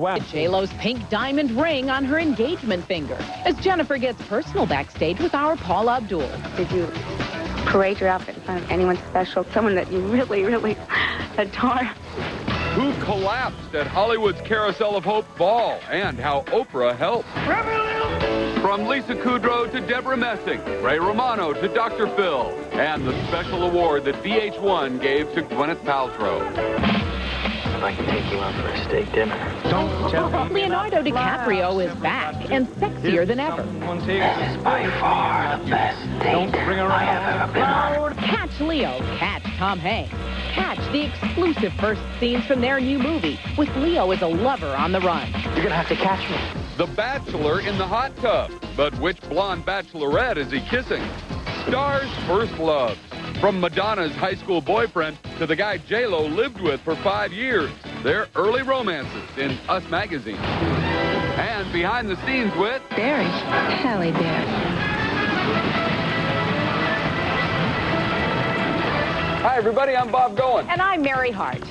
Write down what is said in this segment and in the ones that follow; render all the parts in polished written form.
Wow. J-Lo's pink diamond ring on her engagement finger as Jennifer gets personal backstage with our Paula Abdul. Did you parade your outfit in front of anyone special, someone that you really, really adore? Who collapsed at Hollywood's Carousel of Hope ball and how Oprah helped. From Lisa Kudrow to Deborah Messing, Ray Romano to Dr. Phil, and the special award that VH1 gave to Gwyneth Paltrow. I can take you out for a steak dinner. Leonardo DiCaprio is back and sexier than ever. This is by far the best date I have ever been on. Catch Leo, catch Tom Hanks. Catch the exclusive first scenes from their new movie with Leo as a lover on the run. You're gonna have to catch me. The Bachelor in the hot tub. But which blonde bachelorette is he kissing? Stars' first loves. From Madonna's high school boyfriend to the guy J-Lo lived with for 5 years. Their early romances in Us Magazine. And behind the scenes with... Berry. Halle Berry. Hi, everybody. I'm Bob Goen. And I'm Mary Hart.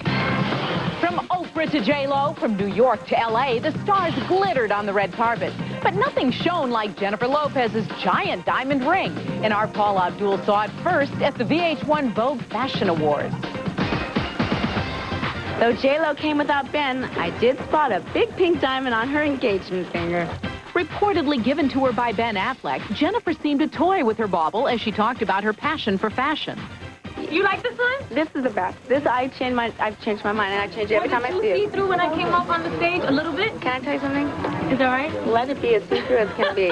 From Oprah to J-Lo, from New York to L.A., the stars glittered on the red carpet. But nothing shone like Jennifer Lopez's giant diamond ring. And our Paula Abdul saw it first at the VH1 Vogue Fashion Awards. Though J-Lo came without Ben, I did spot a big pink diamond on her engagement finger. Reportedly given to her by Ben Affleck, Jennifer seemed to toy with her bauble as she talked about her passion for fashion. You like this one? This is the best. I've changed my mind, and I change it every time I see it. See-through when I came up on the stage a little bit? Can I tell you something? Is that right? Let it be as see-through as can be.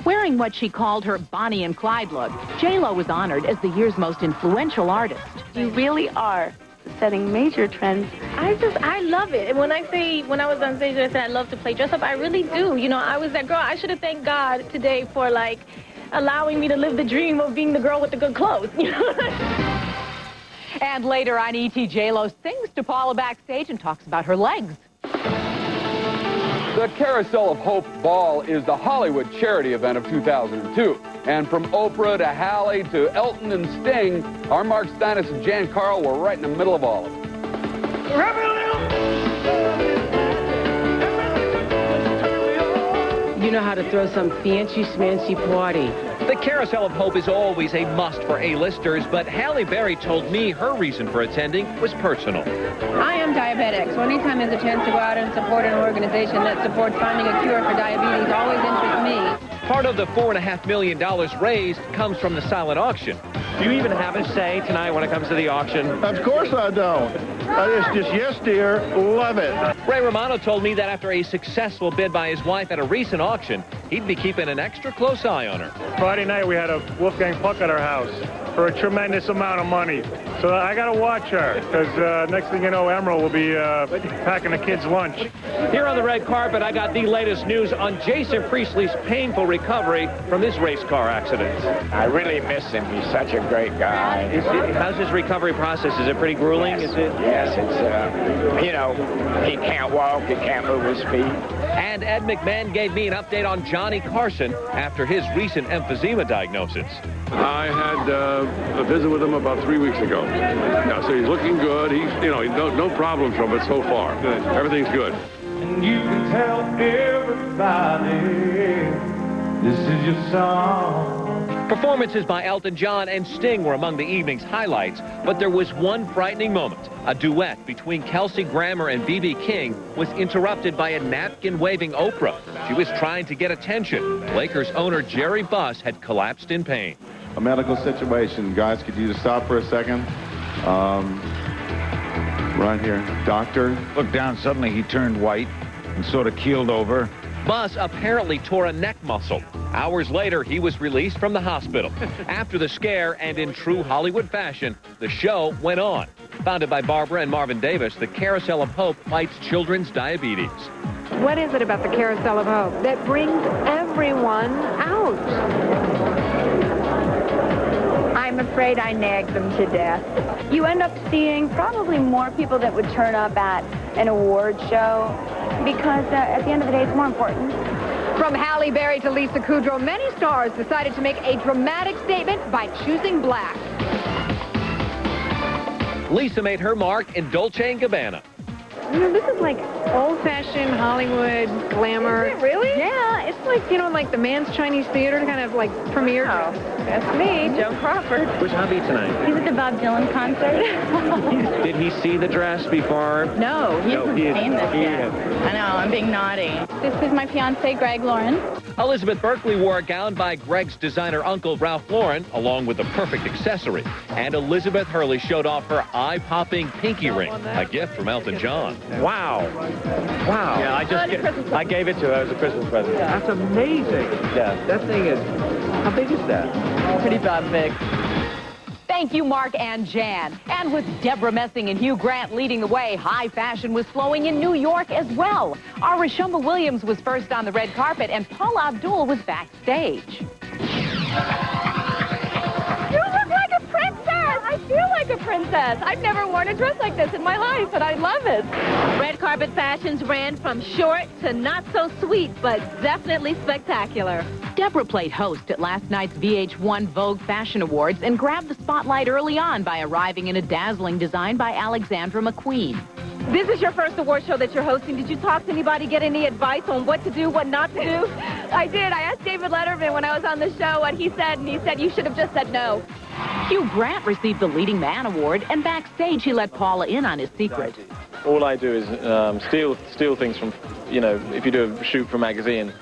Wearing what she called her Bonnie and Clyde look, J-Lo was honored as the year's most influential artist. You really are setting major trends. I love it. And when I was on stage and I said I love to play dress up, I really do. You know, I was that girl. I should have thanked God today for, like, allowing me to live the dream of being the girl with the good clothes. You know? And later on E.T., J-Lo sings to Paula backstage and talks about her legs. The Carousel of Hope Ball is the Hollywood charity event of 2002. And from Oprah to Halle to Elton and Sting, our Mark Steinitz and Jan Carl were right in the middle of all of it. You know how to throw some fancy-schmancy party. The Carousel of Hope is always a must for A-listers, but Halle Berry told me her reason for attending was personal. I am diabetic, so anytime there's a chance to go out and support an organization that supports finding a cure for diabetes always interests me. Part of the $4.5 million raised comes from the silent auction. Do you even have a say tonight when it comes to the auction? Of course I don't. It's just, yes, dear, love it. Ray Romano told me that after a successful bid by his wife at a recent auction, he'd be keeping an extra close eye on her. Friday night, we had a Wolfgang Puck at our house for a tremendous amount of money. So I got to watch her, because next thing you know, Emerald will be packing the kids' lunch. Here on the red carpet, I got the latest news on Jason Priestley's painful recovery from his race car accident. I really miss him. He's such a great guy. How's his recovery process? Is it pretty grueling? Yes, yes, it's, you know, he can't walk, he can't move his feet. And Ed McMahon gave me an update on Johnny Carson after his recent emphysema diagnosis. I had a visit with him about 3 weeks ago. Yeah, so he's looking good. He's, you know, no problems from it so far. Good. Everything's good. And you can tell everybody this is your song. Performances by Elton John and Sting were among the evening's highlights, but there was one frightening moment. A duet between Kelsey Grammer and B.B. King was interrupted by a napkin-waving Oprah. She was trying to get attention. Lakers owner Jerry Buss had collapsed in pain. A medical situation. Guys, could you just stop for a second? Right here. Doctor? Looked down. Suddenly he turned white and sort of keeled over. Buss apparently tore a neck muscle. Hours later, he was released from the hospital. After the scare, and in true Hollywood fashion, the show went on. Founded by Barbara and Marvin Davis, the Carousel of Hope fights children's diabetes. What is it about the Carousel of Hope that brings everyone out? I'm afraid I nagged them to death. You end up seeing probably more people that would turn up at an award show because at the end of the day, it's more important. From Halle Berry to Lisa Kudrow, many stars decided to make a dramatic statement by choosing black. Lisa made her mark in Dolce & Gabbana. You know, this is like old-fashioned Hollywood glamour. Is it really? Yeah, it's like, you know, like the Man's Chinese Theater kind of like premiere. Wow. That's me, Joan Crawford. Where's hubby tonight? He's at the Bob Dylan concert. Did he see the dress before? No, he hasn't seen this yet. I know, I'm being naughty. This is my fiancé, Greg Lauren. Elizabeth Berkley wore a gown by Greg's designer uncle, Ralph Lauren, along with the perfect accessory. And Elizabeth Hurley showed off her eye-popping pinky ring, a gift from Elton John. Wow. Wow. Yeah, I gave it to her as a Christmas present. That's amazing. Yeah. That thing is, how big is that? Pretty bad big. Thank you, Mark and Jan. And with Deborah Messing and Hugh Grant leading the way, high fashion was flowing in New York as well. Our Rashomba Williams was first on the red carpet, and Paula Abdul was backstage. You look like a princess! I feel like a princess. I've never worn a dress like this in my life, and I love it. Red carpet fashions ran from short to not so sweet, but definitely spectacular. Deborah played host at last night's VH1 Vogue Fashion Awards and grabbed the spotlight early on by arriving in a dazzling design by Alexandra McQueen. This is your first award show that you're hosting. Did you talk to anybody, get any advice on what to do, what not to do? I did. I asked David Letterman when I was on the show what he said, and he said you should have just said no. Hugh Grant received the Leading Man Award, and backstage he let Paula in on his secret. All I do is steal things from, you know, if you do a shoot for a magazine,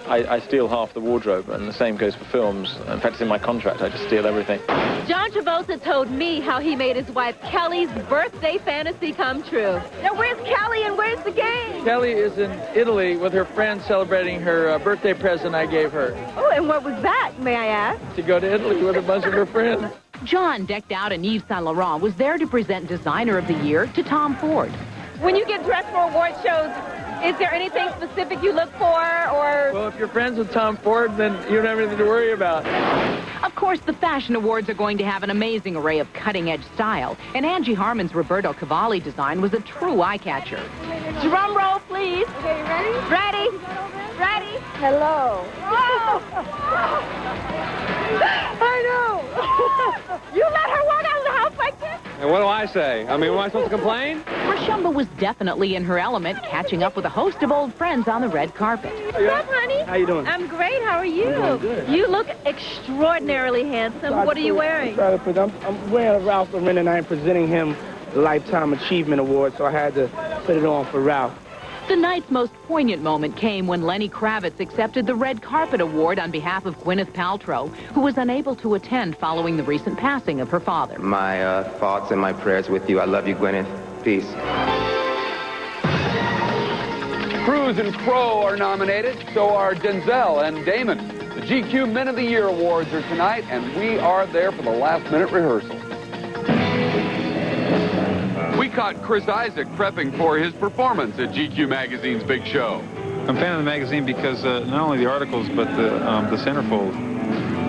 I steal half the wardrobe, and the same goes for films. In fact, it's in my contract. I just steal everything. John Travolta told me how he made his wife Kelly's birthday fantasy come true. Now, where's Kelly and where's the game? Kelly is in Italy with her friends celebrating her birthday present I gave her. Oh, and what was that, may I ask? To go to Italy with a bunch of her friends. John, decked out in Yves Saint Laurent, was there to present Designer of the Year to Tom Ford. When you get dressed for award shows, is there anything specific you look for, or? Well, if you're friends with Tom Ford, then you don't have anything to worry about. Of course, the Fashion Awards are going to have an amazing array of cutting-edge style, and Angie Harmon's Roberto Cavalli design was a true eye-catcher. Drum roll, please. Okay, you ready? Ready. Ready. Hello. I know. You let her walk out of the house like this? And what do I say? I mean, am I supposed to complain? Rashomba was definitely in her element, catching up with a host of old friends on the red carpet. What's up, honey? How you doing? I'm great. How are you? I'm doing good. You look extraordinarily handsome. What are you wearing? I'm wearing Ralph Lauren, and I'm presenting him the Lifetime Achievement Award, so I had to put it on for Ralph. The night's most poignant moment came when Lenny Kravitz accepted the Red Carpet Award on behalf of Gwyneth Paltrow, who was unable to attend following the recent passing of her father. My thoughts and my prayers with you. I love you, Gwyneth. Peace. Cruise and Crowe are nominated, so are Denzel and Damon. The GQ Men of the Year Awards are tonight, and we are there for the last-minute rehearsal. We caught Chris Isaak prepping for his performance at GQ Magazine's big show. I'm a fan of the magazine because not only the articles, but the centerfold.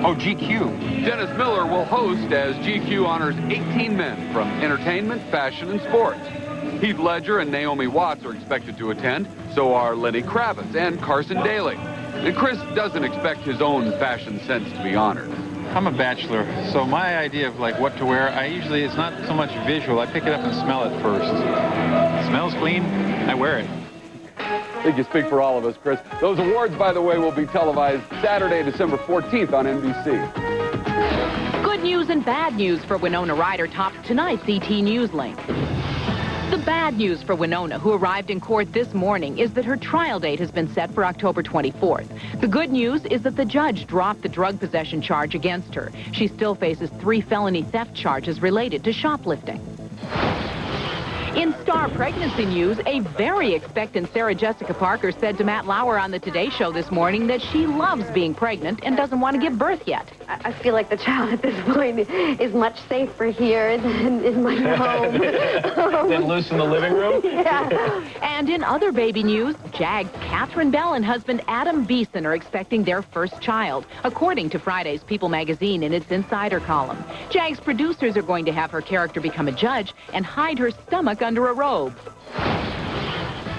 Oh, GQ. Dennis Miller will host as GQ honors 18 men from entertainment, fashion, and sports. Heath Ledger and Naomi Watts are expected to attend, so are Lenny Kravitz and Carson Daly. And Chris doesn't expect his own fashion sense to be honored. I'm a bachelor, so my idea of like what to wear, it's not so much visual. I pick it up and smell it first. It smells clean, I wear it. I think you speak for all of us, Chris. Those awards, by the way, will be televised Saturday, December 14th on NBC. Good news and bad news for Winona Ryder topped tonight's ET News link. The bad news for Winona, who arrived in court this morning, is that her trial date has been set for October 24th. The good news is that the judge dropped the drug possession charge against her. She still faces 3 felony theft charges related to shoplifting. In star pregnancy news, a very expectant Sarah Jessica Parker said to Matt Lauer on the Today Show this morning that she loves being pregnant and doesn't want to give birth yet. I feel like the child at this point is much safer here than in my home. Then loose in the living room? Yeah. And in other baby news, Jags Catherine Bell and husband Adam Beeson are expecting their first child, according to Friday's People magazine in its Insider column. Jags producers are going to have her character become a judge and hide her stomach under a robe.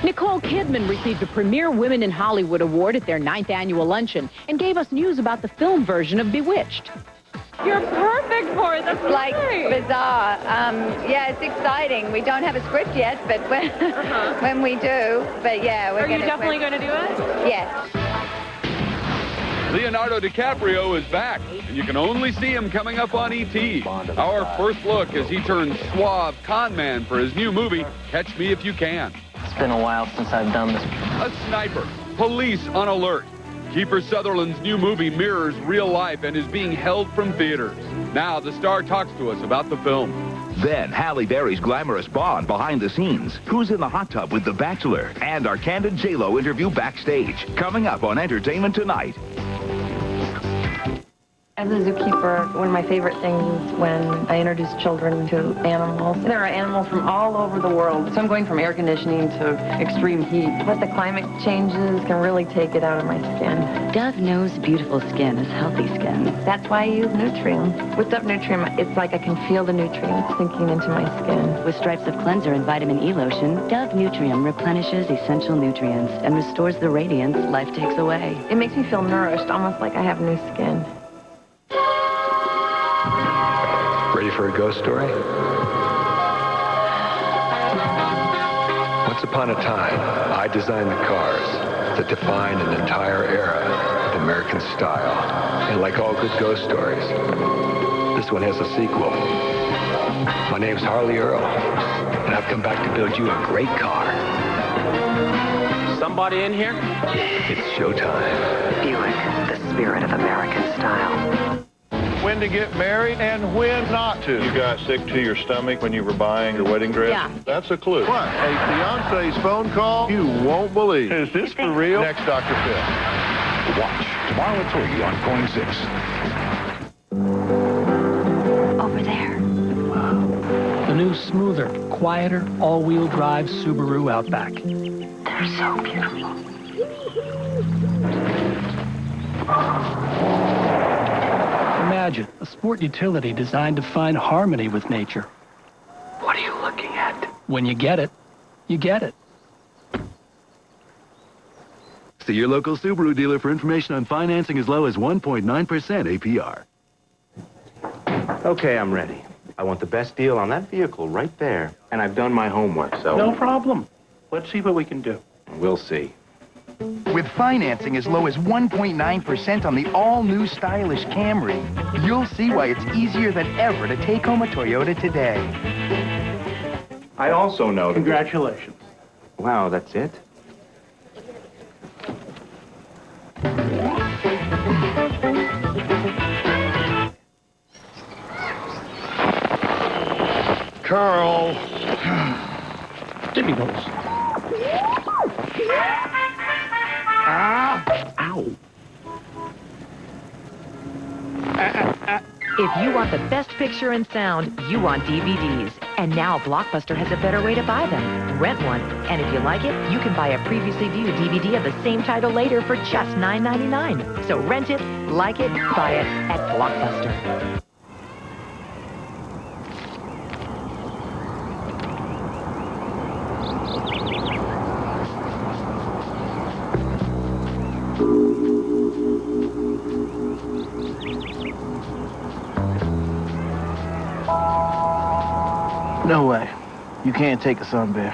Nicole Kidman received the Premier Women in Hollywood Award at their 9th annual luncheon and gave us news about the film version of Bewitched. You're perfect for it. That's like bizarre. Yeah, it's exciting. We don't have a script yet, but when we do, but yeah, we're going to. Are you definitely going to do it? Yes. Leonardo DiCaprio is back, and you can only see him coming up on E.T. Our first look as he turns suave con man for his new movie, Catch Me If You Can. It's been a while since I've done this. A sniper, police on alert. Kiefer Sutherland's new movie mirrors real life and is being held from theaters. Now the star talks to us about the film. Then Halle Berry's glamorous Bond behind the scenes. Who's in the hot tub with The Bachelor? And our candid J-Lo interview backstage. Coming up on Entertainment Tonight. As a zookeeper, one of my favorite things is when I introduce children to animals. There are animals from all over the world. So I'm going from air conditioning to extreme heat. But the climate changes can really take it out of my skin. Dove knows beautiful skin is healthy skin. That's why I use Nutrium. With Dove Nutrium, it's like I can feel the nutrients sinking into my skin. With Stripes of Cleanser and Vitamin E Lotion, Dove Nutrium replenishes essential nutrients and restores the radiance life takes away. It makes me feel nourished, almost like I have new skin. Ready for a ghost story? Once upon a time, I designed the cars that defined an entire era of American style. And like all good ghost stories, this one has a sequel. My name's Harley Earl, and I've come back to build you a great car. Somebody in here? It's showtime. Buick, the spirit of American style. When to get married and when not to. You got sick to your stomach when you were buying your wedding dress? Yeah. That's a clue. What? A fiance's phone call you won't believe. Is this for real? Next, Dr. Phil. Watch tomorrow at 3 on Coin 6. Over there. The new smoother, quieter, all-wheel drive Subaru Outback. They're so beautiful. Imagine a sport utility designed to find harmony with nature. What are you looking at? When you get it, you get it. See your local Subaru dealer for information on financing as low as 1.9% APR. Okay, I'm ready. I want the best deal on that vehicle right there. And I've done my homework, so... No problem. Let's see what we can do. We'll see. With financing as low as 1.9% on the all-new stylish Camry, you'll see why it's easier than ever to take home a Toyota today. I also know... Congratulations. Wow, that's it? Carl. Give me those. Ow. If you want the best picture and sound, you want DVDs. And now Blockbuster has a better way to buy them. Rent one. And if you like it, you can buy a previously viewed DVD of the same title later for just $9.99. So rent it, like it, buy it at Blockbuster. No way. You can't take a sun bear.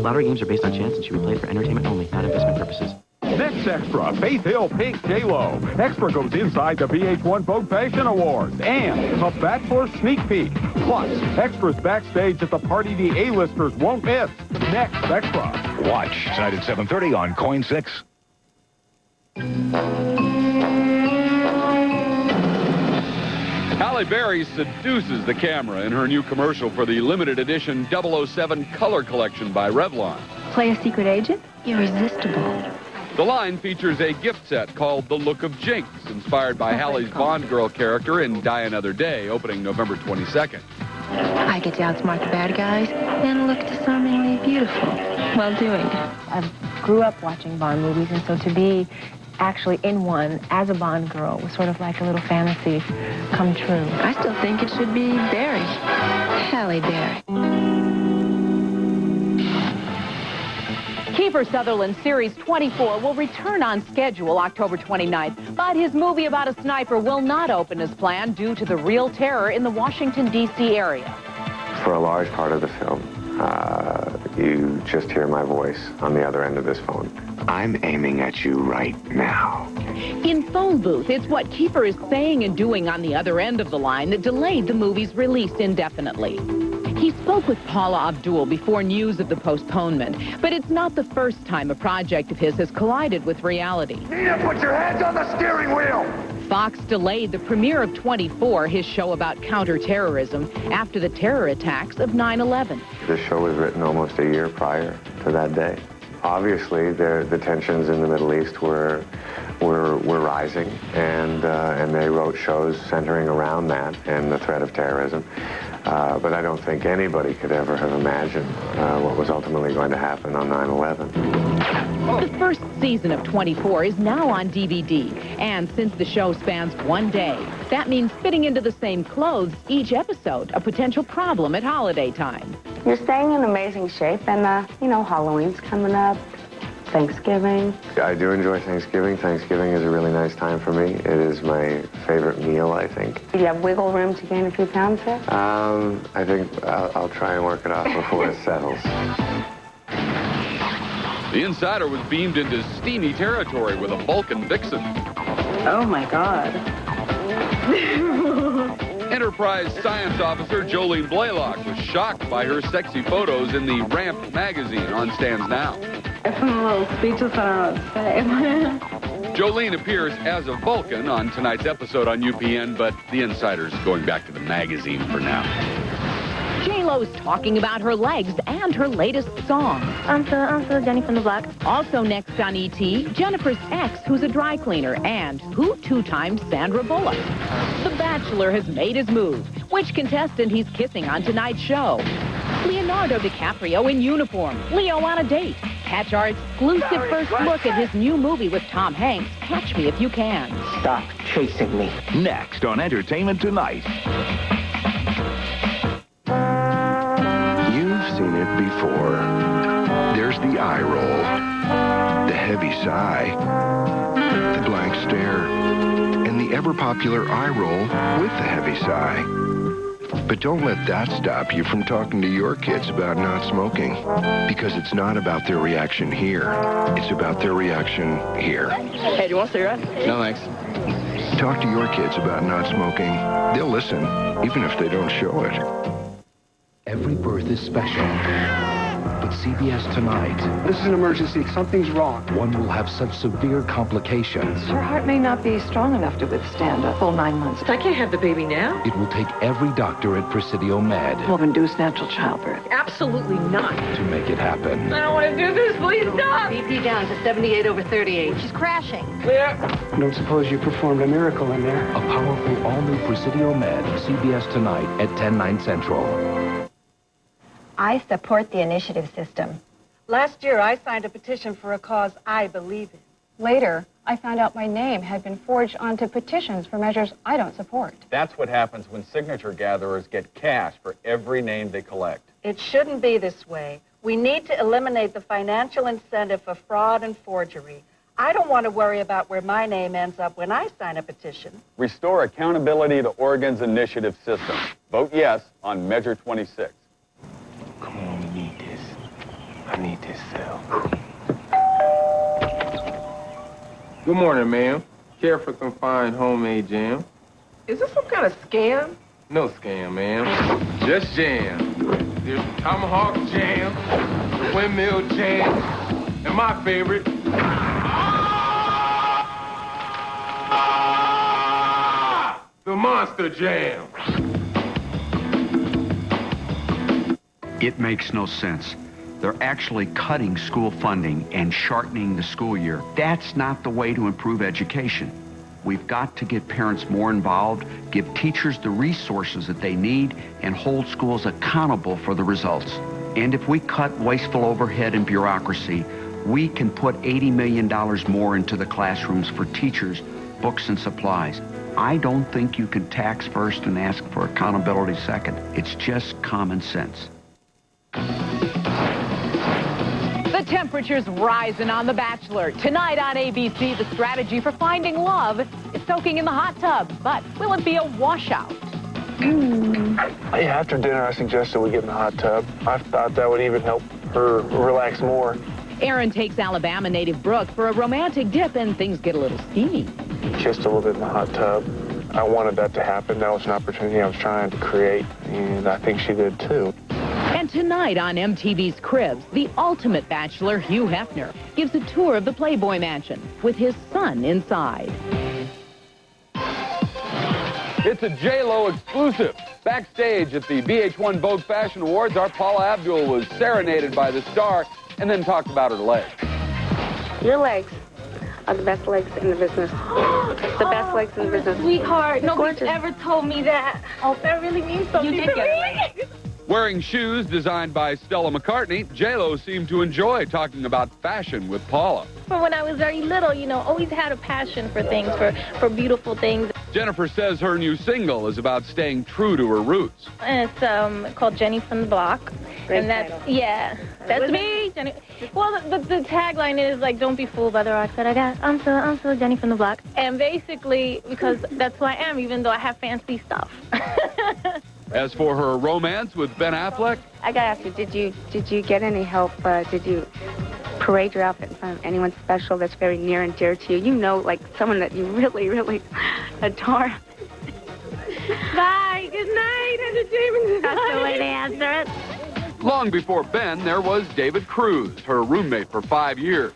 Lottery games are based on chance and should be played for entertainment only, not investment purposes. Next Extra, Faith Hill Pink J-Lo. Extra goes inside the VH1 Vogue Fashion Awards and a Bachelor sneak peek. Plus, extras backstage at the party the A-listers won't miss. Next Extra. Watch tonight at 7:30 on Coin 6. Halle Berry seduces the camera in her new commercial for the limited edition 007 Color Collection by Revlon. Play a secret agent? Irresistible. The line features a gift set called The Look of Jinx, inspired by Halle's Bond girl character in Die Another Day, opening November 22nd. I get to outsmart the bad guys and look disarmingly beautiful while doing it. I grew up watching Bond movies, and so to be actually in one as a Bond girl was sort of like a little fantasy come true. I still think it should be Berry. Halle Berry. Kiefer Sutherland's Series 24 will return on schedule October 29th, but his movie about a sniper will not open as planned due to the real terror in the Washington, D.C. area. For a large part of the film, you just hear my voice on the other end of this phone. I'm aiming at you right now. In Phone Booth, it's what Kiefer is saying and doing on the other end of the line that delayed the movie's release indefinitely. He spoke with Paula Abdul before news of the postponement, but it's not the first time a project of his has collided with reality. Nina, put your hands on the steering wheel! Fox delayed the premiere of 24, his show about counterterrorism, after the terror attacks of 9/11. This show was written almost a year prior to that day. Obviously, the tensions in the Middle East were rising, and they wrote shows centering around that and the threat of terrorism. But I don't think anybody could ever have imagined what was ultimately going to happen on 9/11. The first season of 24 is now on DVD, and since the show spans one day, that means fitting into the same clothes each episode, a potential problem at holiday time. You're staying in amazing shape, and, you know, Halloween's coming up, Thanksgiving. I do enjoy Thanksgiving. Thanksgiving is a really nice time for me. It is my favorite meal, I think. Do you have wiggle room to gain a few pounds there? I think I'll try and work it off before it settles. The Insider was beamed into steamy territory with a Vulcan vixen. Oh, my God. Enterprise science officer Jolene Blaylock was shocked by her sexy photos in the Ramp magazine on stands now. I'm a little speechless. I don't know what to say. Jolene appears as a Vulcan on tonight's episode on UPN, but the Insider's going back to the magazine for now. J-Lo's talking about her legs and her latest song. I'm so Jenny from the Block. Also next on E.T., Jennifer's ex, who's a dry cleaner, and who two-times Sandra Bullock. The Bachelor has made his move. Which contestant he's kissing on tonight's show? Leonardo DiCaprio in uniform. Leo on a date. Catch our exclusive first look at his new movie with Tom Hanks, Catch Me If You Can. Stop chasing me. Next on Entertainment Tonight. You've seen it before. There's the eye roll, the heavy sigh, the blank stare, and the ever-popular eye roll with the heavy sigh. But don't let that stop you from talking to your kids about not smoking, because it's not about their reaction here. It's about their reaction here. Hey, do you want a cigarette? No, thanks. Talk to your kids about not smoking. They'll listen, even if they don't show it. Every birth is special. But CBS Tonight... This is an emergency. Something's wrong. One will have such severe complications. Her heart may not be strong enough to withstand a full 9 months. I can't have the baby now. It will take every doctor at Presidio Med... Will induce natural childbirth. Absolutely not. ...to make it happen. I don't want to do this. Please stop. BP down to 78/38. She's crashing. Clear. I don't suppose you performed a miracle in there. A powerful all-new Presidio Med. CBS Tonight at 10/9 Central. I support the initiative system. Last year, I signed a petition for a cause I believe in. Later, I found out my name had been forged onto petitions for measures I don't support. That's what happens when signature gatherers get cash for every name they collect. It shouldn't be this way. We need to eliminate the financial incentive for fraud and forgery. I don't want to worry about where my name ends up when I sign a petition. Restore accountability to Oregon's initiative system. Vote yes on Measure 26. Come on, we need this. I need this cell. Good morning, ma'am. Care for some fine homemade jam? Is this some kind of scam? No scam, ma'am. Just jam. There's the tomahawk jam, the windmill jam, and my favorite, the monster jam. It makes no sense. They're actually cutting school funding and shortening the school year. That's not the way to improve education. We've got to get parents more involved, give teachers the resources that they need, and hold schools accountable for the results. And if we cut wasteful overhead and bureaucracy, we can put $80 million more into the classrooms for teachers, books, and supplies. I don't think you can tax first and ask for accountability second. It's just common sense. The Temperatures rising on The Bachelor. Tonight on ABC, the strategy for finding love is soaking in the hot tub. But will it be a washout? Yeah, after dinner, I suggested we get in the hot tub. I thought that would even help her relax more. Aaron takes Alabama native Brooke for a romantic dip, and things get a little steamy. Kissed a little bit in the hot tub. I wanted that to happen. That was an opportunity I was trying to create, and I think she did too. And tonight on MTV's Cribs, the ultimate bachelor, Hugh Hefner, gives a tour of the Playboy Mansion with his son inside. It's a J-Lo exclusive. Backstage at the VH1 Vogue Fashion Awards, our Paula Abdul was serenaded by the star and then talked about her legs. Your legs are the best legs in the business. The best legs in the business. Sweetheart, nobody's ever told me that. Oh, that really means something You did get it right. Wearing shoes designed by Stella McCartney, J-Lo seemed to enjoy talking about fashion with Paula. From when I was very little, you know, always had a passion for things, for beautiful things. Jennifer says her new single is about staying true to her roots. And it's called Jenny from the Block. Great and that's, title. yeah, that's me, Jenny. Well, the tagline is like, don't be fooled by the rocks that I got. I'm so Jenny from the Block. And basically, because that's who I am, even though I have fancy stuff. As for her romance with Ben Affleck, I gotta ask you, did you get any help? Did you parade your outfit in front of anyone special that's very near and dear to you? You know, like someone that you really, really adore. Bye. Good night. Entertainment. That's the way to answer it. long before Ben, there was David Cruz, her roommate for 5 years.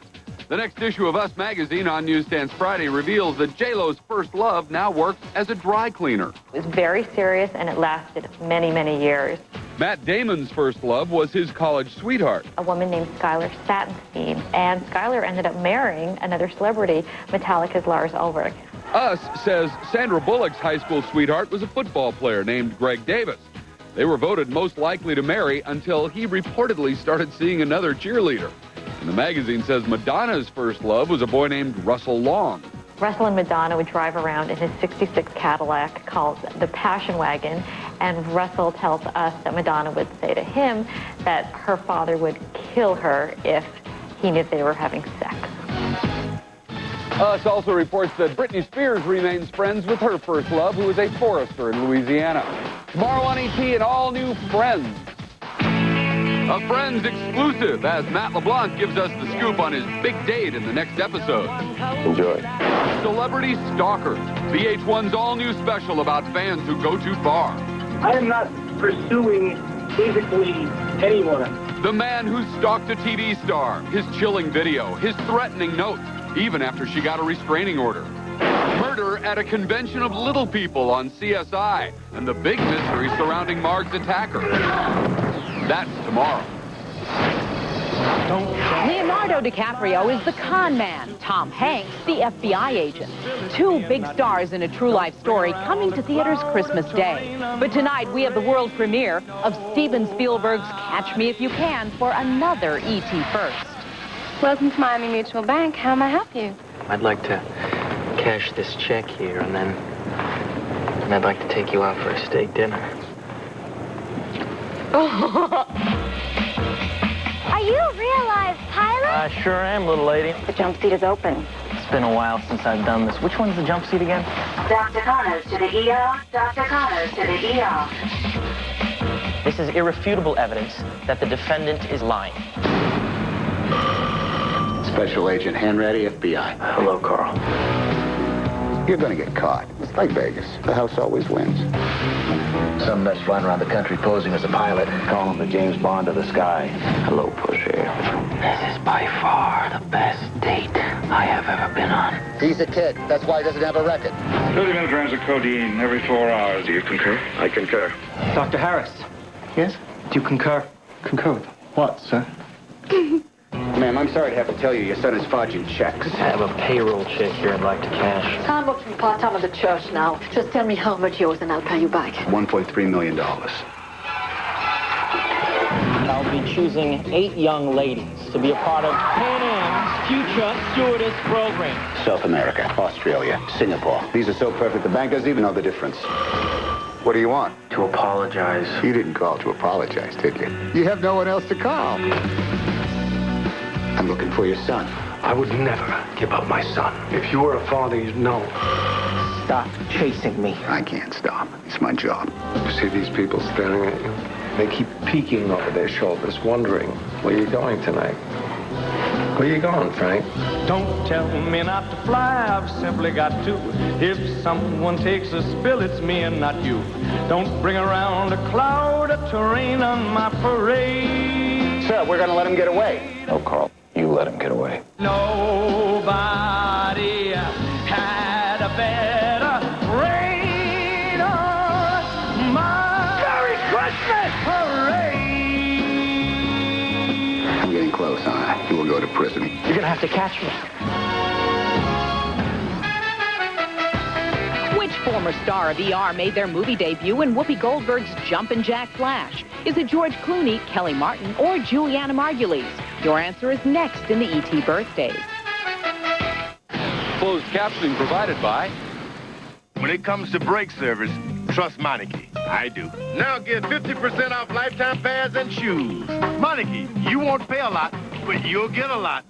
The next issue of Us magazine on Newsstands Friday reveals that J-Lo's first love now works as a dry cleaner. It was very serious, and it lasted many, many years. Matt Damon's first love was his college sweetheart. A woman named Skylar Satinstein, and Skylar ended up marrying another celebrity, Metallica's Lars Ulrich. Us says Sandra Bullock's high school sweetheart was a football player named Greg Davis. They were voted most likely to marry until he reportedly started seeing another cheerleader. And the magazine says Madonna's first love was a boy named Russell Long. Russell and Madonna would drive around in his 66 Cadillac called the Passion Wagon, and Russell tells us that Madonna would say to him that her father would kill her if he knew they were having sex. Us also reports that Britney Spears remains friends with her first love, who is a forester in Louisiana. Tomorrow on ET, an all-new Friends. A Friends exclusive, as Matt LeBlanc gives us the scoop on his big date in the next episode. Enjoy. Celebrity Stalkers, VH1's all-new special about fans who go too far. I am not pursuing physically anyone. The man who stalked a TV star, his chilling video, his threatening notes, even after she got a restraining order. Murder at a convention of little people on CSI, and the big mystery surrounding Marg's attacker. That's tomorrow. Leonardo DiCaprio is the con man. Tom Hanks, the FBI agent. Two big stars in a true life story coming to theaters Christmas Day. But tonight we have the world premiere of Steven Spielberg's Catch Me If You Can for another E.T. first. Welcome to Miami Mutual Bank. How may I help you? I'd like to cash this check here, and then I'd like to take you out for a steak dinner. Are you a real-life pilot? I sure am, little lady. The jump seat is open. It's been a while since I've done this. Which one's the jump seat again? Dr. Connors to the ER. Dr. Connors to the ER. This is irrefutable evidence that the defendant is lying. Special Agent Hanratty, FBI. Hello, Carl. You're gonna get caught. It's like Vegas. The house always wins. Some nuts flying around the country posing as a pilot. Call him the James Bond of the sky. Hello, Pusher. This is by far the best date I have ever been on. He's a kid. That's why he doesn't have a record. 30 milligrams of codeine every 4 hours. Do you concur? I concur. Dr. Harris. Yes? Do you concur? Concur with what, sir? Ma'am, I'm sorry to have to tell you your son is forging checks. I have a payroll check here I'd like to cash. I'm working part-time at the church now. Just tell me how much yours and I'll pay you back. $1.3 million. I'll be choosing 8 young ladies to be a part of Pan Am's future stewardess program. South America, Australia, Singapore. These are so perfect, the bank doesn't even know the difference. What do you want? To apologize. You didn't call to apologize, did you? You have no one else to call. I'm looking for your son. I would never give up my son. If you were a father, you'd know. Stop chasing me. I can't stop. It's my job. You see these people staring at you? They keep peeking over their shoulders, wondering where you're going tonight. Where you going, Frank? Don't tell me not to fly, I've simply got to. If someone takes a spill, it's me and not you. Don't bring around a cloud of terrain on my parade. Sir, we're gonna let him get away. No, Carl, you let him get away. Nobody had a better rain on my Merry Christmas parade. I'm getting close, huh? You will go to prison. You're gonna have to catch me. Which former star of ER made their movie debut in Whoopi Goldberg's Jumpin' Jack Flash? Is it George Clooney, Kelly Martin, or Juliana Margulies? Your answer is next in the ET Birthdays. Closed captioning provided by... When it comes to brake service, trust Meineke. I do. Now get 50% off lifetime pads and shoes. Meineke, you won't pay a lot, but you'll get a lot.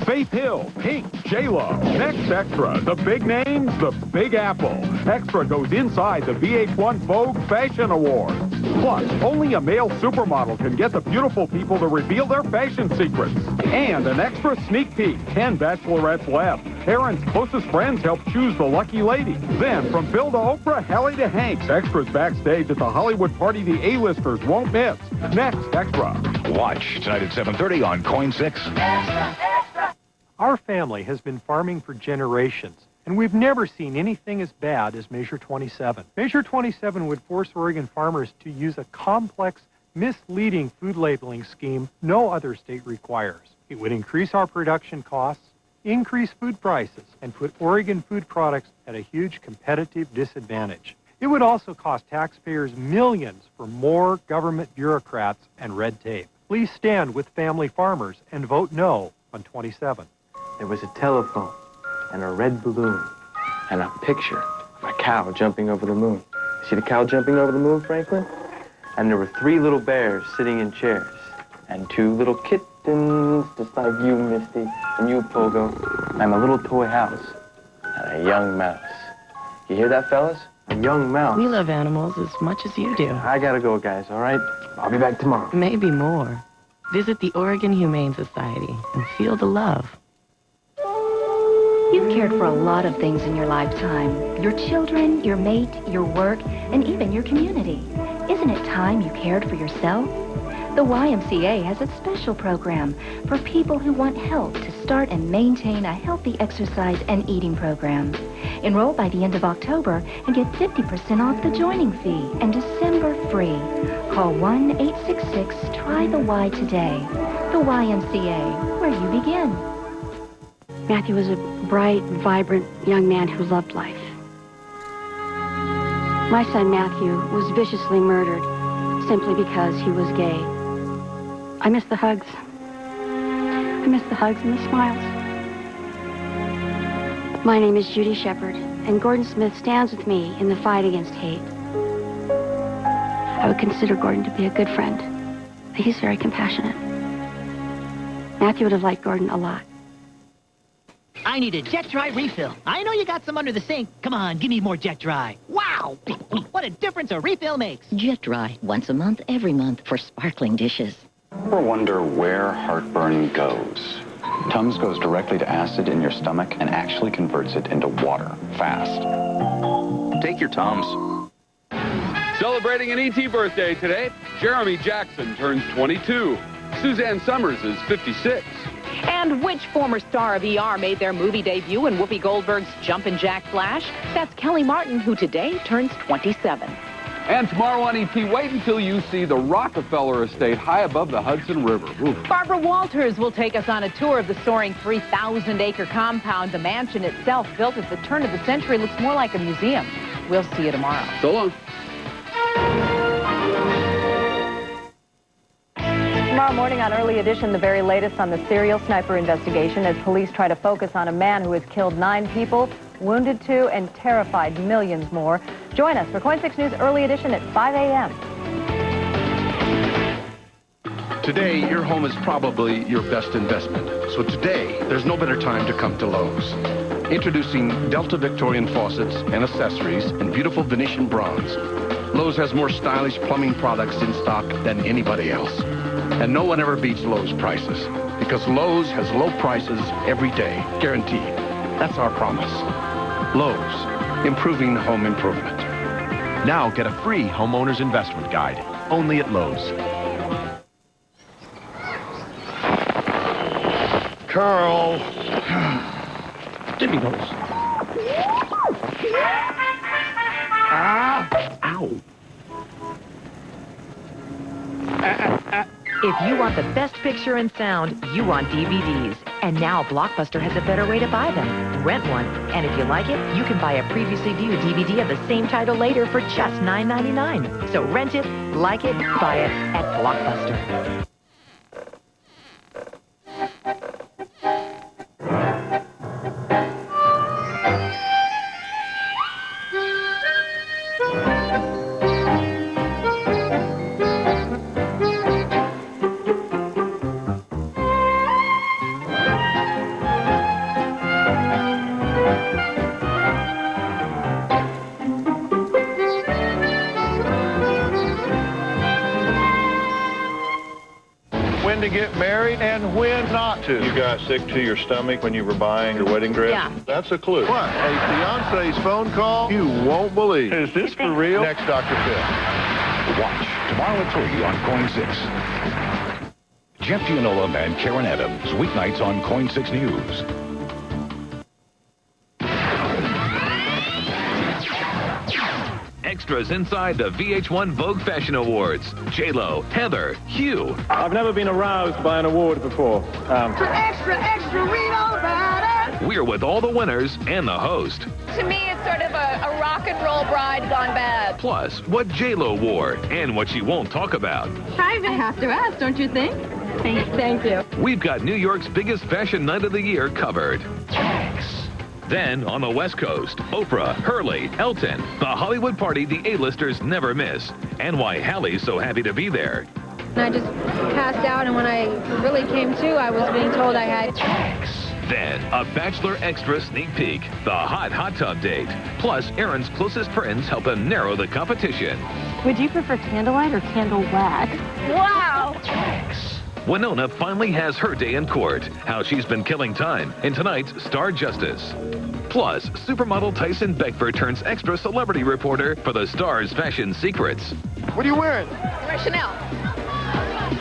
Faith Hill, Pink, J-Lo. Next Extra, the big names, the Big Apple. Extra goes inside the VH1 Vogue Fashion Awards. Plus, only a male supermodel can get the beautiful people to reveal their fashion secrets. And an extra sneak peek, 10 bachelorettes left. Aaron's closest friends help choose the lucky lady. Then, from Bill to Oprah, Hallie to Hanks, Extras backstage at the Hollywood party the A-listers won't miss. Next Extra. Watch tonight at 7:30 on Coin 6. Our family has been farming for generations, and we've never seen anything as bad as Measure 27. Measure 27 would force Oregon farmers to use a complex, misleading food labeling scheme no other state requires. It would increase our production costs, increase food prices, and put Oregon food products at a huge competitive disadvantage. It would also cost taxpayers millions for more government bureaucrats and red tape. Please stand with family farmers and vote no on 27. There was a telephone and a red balloon and a picture of a cow jumping over the moon. See the cow jumping over the moon, Franklin? And there were 3 little bears sitting in chairs and 2 little kittens, just like you, Misty, and you, Pogo, and a little toy house and a young mouse. You hear that, fellas? A young mouse. We love animals as much as you do. I gotta go, guys, all right? I'll be back tomorrow. Maybe more. Visit the Oregon Humane Society and feel the love. You've cared for a lot of things in your lifetime. Your children, your mate, your work, and even your community. Isn't it time you cared for yourself? The YMCA has a special program for people who want help to start and maintain a healthy exercise and eating program. Enroll by the end of October and get 50% off the joining fee and December free. Call 1-866-TRY-THE-Y today. The YMCA, where you begin. Matthew was a bright, vibrant young man who loved life. My son Matthew was viciously murdered simply because he was gay. I miss the hugs. I miss the hugs and the smiles. My name is Judy Shepard, and Gordon Smith stands with me in the fight against hate. I would consider Gordon to be a good friend. He's very compassionate. Matthew would have liked Gordon a lot. I need a Jet Dry refill. I know you got some under the sink. Come on, give me more Jet Dry. Wow! What a difference a refill makes. Jet Dry, once a month, every month, for sparkling dishes. Ever wonder where heartburn goes? Tums goes directly to acid in your stomach and actually converts it into water fast. Take your Tums. Celebrating an ET birthday today, Jeremy Jackson turns 22. Suzanne Summers is 56. And which former star of ER made their movie debut in Whoopi Goldberg's Jumpin' Jack Flash? That's Kelly Martin, who today turns 27. And tomorrow on ET, wait until you see the Rockefeller Estate high above the Hudson River. Ooh. Barbara Walters will take us on a tour of the soaring 3,000-acre compound. The mansion itself, built at the turn of the century, looks more like a museum. We'll see you tomorrow. So long. Tomorrow morning on Early Edition, the very latest on the serial sniper investigation as police try to focus on a man who has killed 9 people, wounded 2, and terrified millions more. Join us for KOIN 6 News Early Edition at 5 a.m. Today, your home is probably your best investment. So today, there's no better time to come to Lowe's. Introducing Delta Victorian faucets and accessories in beautiful Venetian bronze. Lowe's has more stylish plumbing products in stock than anybody else. And no one ever beats Lowe's prices, because Lowe's has low prices every day, guaranteed. That's our promise. Lowe's, improving home improvement. Now get a free homeowner's investment guide, only at Lowe's. Carl. Give me those. Ow. If you want the best picture and sound, you want DVDs. And now Blockbuster has a better way to buy them. Rent one. And if you like it, you can buy a previously viewed DVD of the same title later for just $9.99. So rent it, like it, buy it at Blockbuster. To get married and when not to. You got sick to your stomach when you were buying your wedding dress? Yeah. That's a clue. What? A fiance's phone call you won't believe. Is this for real? Next, Dr. Phil. Watch tomorrow at 3 on Coin 6. Jeff Gianola and Karen Adams, weeknights on Coin 6 News. Extras inside the VH1 Vogue Fashion Awards. J-Lo, Heather, Hugh. I've never been aroused by an award before. Extra, read all about it. We're with all the winners and the host. To me, it's sort of a rock and roll bride gone bad. Plus, what J-Lo wore and what she won't talk about. I have to ask, don't you think? Thank you. We've got New York's biggest fashion night of the year covered. Then, on the West Coast, Oprah, Hurley, Elton, the Hollywood party the A-listers never miss, and why Hallie's so happy to be there. I just passed out, and when I really came to, I was being told I had... Then, a Bachelor Extra sneak peek, the hot tub date. Plus, Aaron's closest friends help him narrow the competition. Would you prefer candlelight or candle wax? Wow! Winona finally has her day in court, how she's been killing time in tonight's Star Justice. Plus, supermodel Tyson Beckford turns extra celebrity reporter for the Star's Fashion Secrets. What are you wearing? We're Chanel.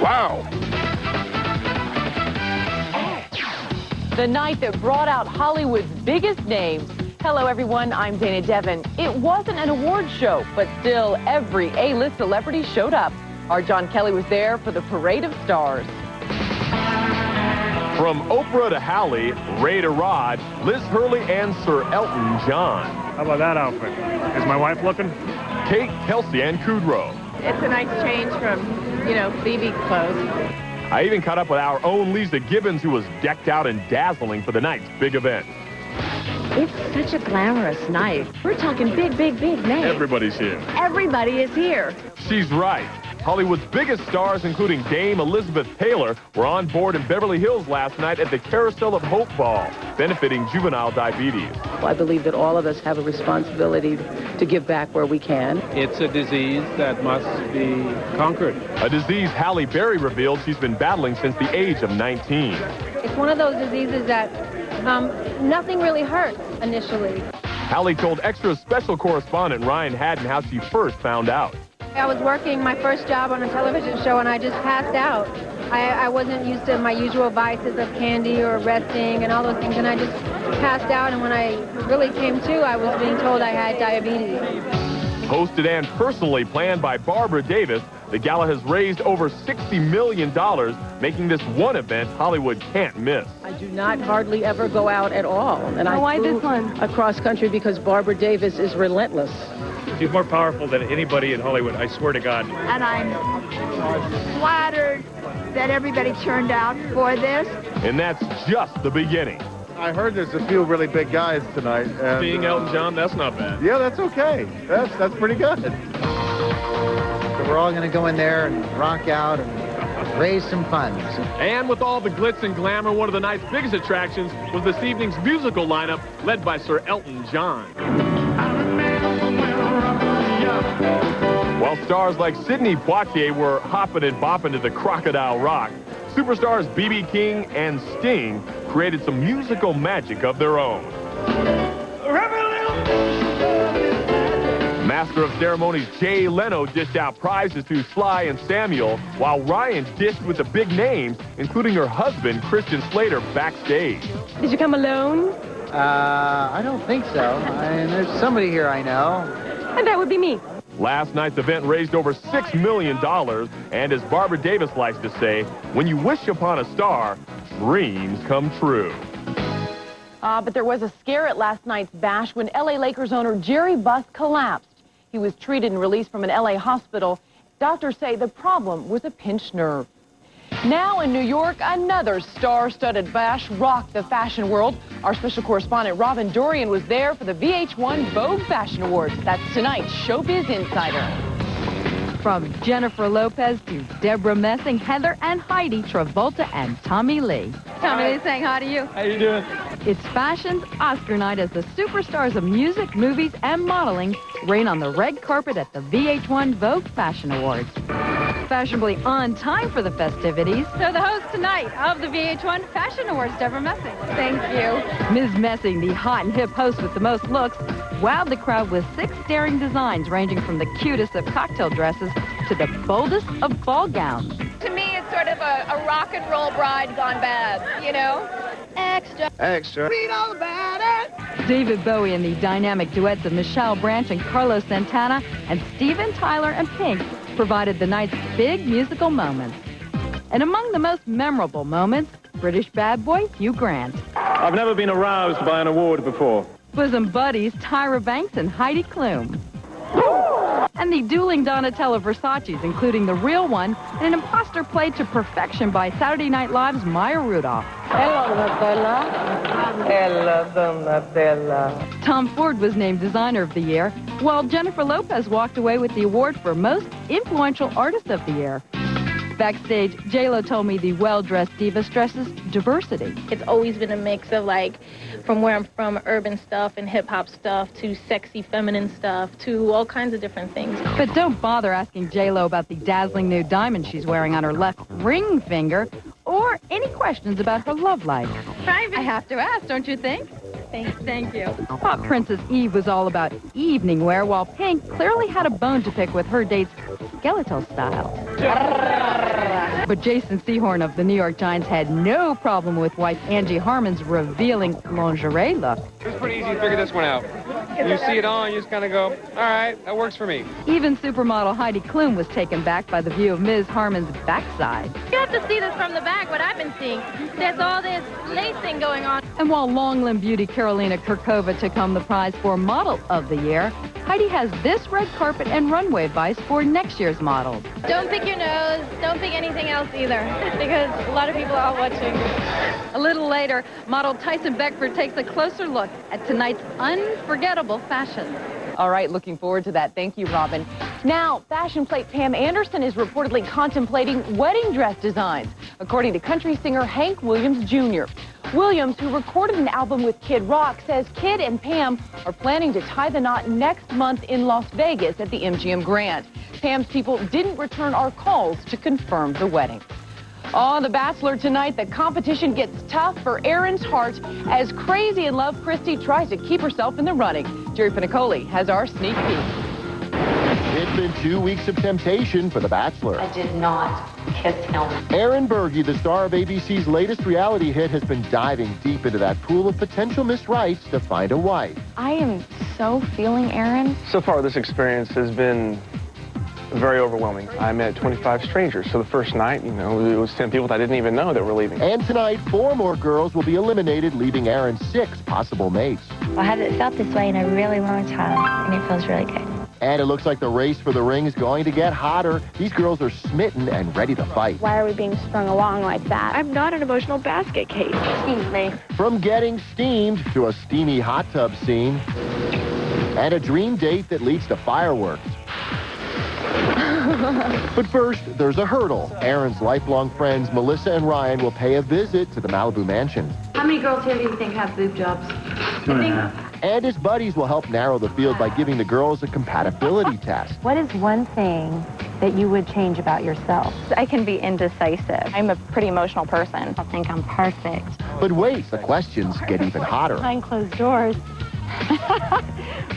Wow. The night that brought out Hollywood's biggest names. Hello, everyone. I'm Dana Devin. It wasn't an award show, but still every A-list celebrity showed up. Our John Kelly was there for the Parade of Stars. From Oprah to Hallie, Ray to Rod, Liz Hurley and Sir Elton John. How about that outfit? Is my wife looking? Kate, Kelsey, and Kudrow. It's a nice change from, Phoebe's clothes. I even caught up with our own Lisa Gibbons, who was decked out and dazzling for the night's big event. It's such a glamorous night. We're talking big names. Everybody's here. Everybody is here. She's right. Hollywood's biggest stars, including Dame Elizabeth Taylor, were on board in Beverly Hills last night at the Carousel of Hope Ball, benefiting juvenile diabetes. Well, I believe that all of us have a responsibility to give back where we can. It's a disease that must be conquered. A disease Halle Berry revealed she's been battling since the age of 19. It's one of those diseases that nothing really hurts initially. Halle told Extra's special correspondent Ryan Haddon how she first found out. I was working my first job on a television show, and I just passed out. I wasn't used to my usual vices of candy or resting and all those things, and I just passed out, and when I really came to, I was being told I had diabetes. Hosted and personally planned by Barbara Davis, the gala has raised over $60 million, making this one event Hollywood can't miss. I do not hardly ever go out at all. And why this one? Across country because Barbara Davis is relentless. She's more powerful than anybody in Hollywood, I swear to God. And I'm flattered that everybody turned out for this. And that's just the beginning. I heard there's a few really big guys tonight. And, Being Elton John, that's not bad. Yeah, that's okay. That's pretty good. So we're all going to go in there and rock out and raise some funds. And with all the glitz and glamour, one of the night's biggest attractions was this evening's musical lineup led by Sir Elton John. While stars like Sidney Poitier were hopping and bopping to the Crocodile Rock, superstars B.B. King and Sting created some musical magic of their own. Master of Ceremonies Jay Leno dished out prizes to Sly and Samuel, while Ryan dished with the big names, including her husband, Christian Slater, backstage. Did you come alone? I don't think so. There's somebody here I know. And that would be me. Last night's event raised over $6 million, and as Barbara Davis likes to say, when you wish upon a star, dreams come true. But there was a scare at last night's bash when L.A. Lakers owner Jerry Buss collapsed. He was treated and released from an L.A. hospital. Doctors say the problem was a pinched nerve. Now in New York, another star-studded bash rocked the fashion world. Our special correspondent Robin Dorian was there for the VH1 Vogue Fashion Awards. That's tonight's Showbiz Insider. From Jennifer Lopez to Deborah Messing, Heather and Heidi, Travolta and Tommy Lee. Tommy Lee saying hi to you. How you doing? It's fashion's Oscar night as the superstars of music, movies, and modeling reign on the red carpet at the VH1 Vogue Fashion Awards. Fashionably on time for the festivities. So the host tonight of the VH1 Fashion Awards, Deborah Messing. Thank you. Ms. Messing, the hot and hip host with the most looks, wowed the crowd with 6 daring designs ranging from the cutest of cocktail dresses to the boldest of ball gowns. To me, it's sort of a rock and roll bride gone bad, you know? Extra. Extra. Read all about it. David Bowie and the dynamic duets of Michelle Branch and Carlos Santana and Steven Tyler and Pink provided the night's big musical moments. And among the most memorable moments, British bad boy Hugh Grant. I've never been aroused by an award before. Bosom buddies Tyra Banks and Heidi Klum. And the dueling Donatella Versace's, including the real one and an imposter played to perfection by Saturday Night Live's Maya Rudolph. Hello, Donatella. Hello, Donatella. Tom Ford was named Designer of the Year, while Jennifer Lopez walked away with the award for Most Influential Artist of the Year. Backstage, J-Lo told me the well-dressed diva stresses diversity. It's always been a mix of, like, from where I'm from, urban stuff and hip-hop stuff to sexy feminine stuff to all kinds of different things. But don't bother asking J-Lo about the dazzling new diamond she's wearing on her left ring finger or any questions about her love life. Private. I have to ask, don't you think? Thank you. Pop Princess Eve was all about evening wear, while Pink clearly had a bone to pick with her date's skeletal style. But Jason Sehorn of the New York Giants had no problem with wife Angie Harmon's revealing lingerie look. It was pretty easy to figure this one out. You see it on, you just kind of go, all right, that works for me. Even supermodel Heidi Klum was taken back by the view of Ms. Harmon's backside. You have to see this from the back, what I've been seeing. There's all this lacing going on. And while long-limb beauty Carolina Kurkova took home the prize for Model of the Year, Heidi has this red carpet and runway advice for next year's models. Don't pick your nose. Don't pick anything else either, because a lot of people are watching. A little later, model Tyson Beckford takes a closer look at tonight's unforgettable fashion. All right, looking forward to that. Thank you, Robin. Now, fashion plate Pam Anderson is reportedly contemplating wedding dress designs, according to country singer Hank Williams Jr. Williams, who recorded an album with Kid Rock, says Kid and Pam are planning to tie the knot next month in Las Vegas at the MGM Grand. Pam's people didn't return our calls to confirm the wedding. On The Bachelor tonight, the competition gets tough for Aaron's heart as Crazy in Love Christie tries to keep herself in the running. Jerry Pinicoli has our sneak peek. It's been 2 weeks of temptation for The Bachelor. I did not kiss him. Aaron Berge, the star of ABC's latest reality hit, has been diving deep into that pool of potential misrights to find a wife. I am so feeling Aaron. So far, this experience has been very overwhelming. I met 25 strangers. So the first night, it was 10 people that I didn't even know that were leaving. And tonight, 4 more girls will be eliminated, leaving Aaron 6 possible mates. I haven't felt this way in a really long time, and it feels really good. And it looks like the race for the ring is going to get hotter. These girls are smitten and ready to fight. Why are we being strung along like that? I'm not an emotional basket case. Excuse me. From getting steamed to a steamy hot tub scene and a dream date that leads to fireworks. But first, there's a hurdle. Aaron's lifelong friends, Melissa and Ryan, will pay a visit to the Malibu mansion. How many girls here do you think have boob jobs? 2.5. And his buddies will help narrow the field by giving the girls a compatibility test. What is one thing that you would change about yourself? I can be indecisive. I'm a pretty emotional person. I think I'm perfect. But wait, the questions get even hotter. Behind closed doors.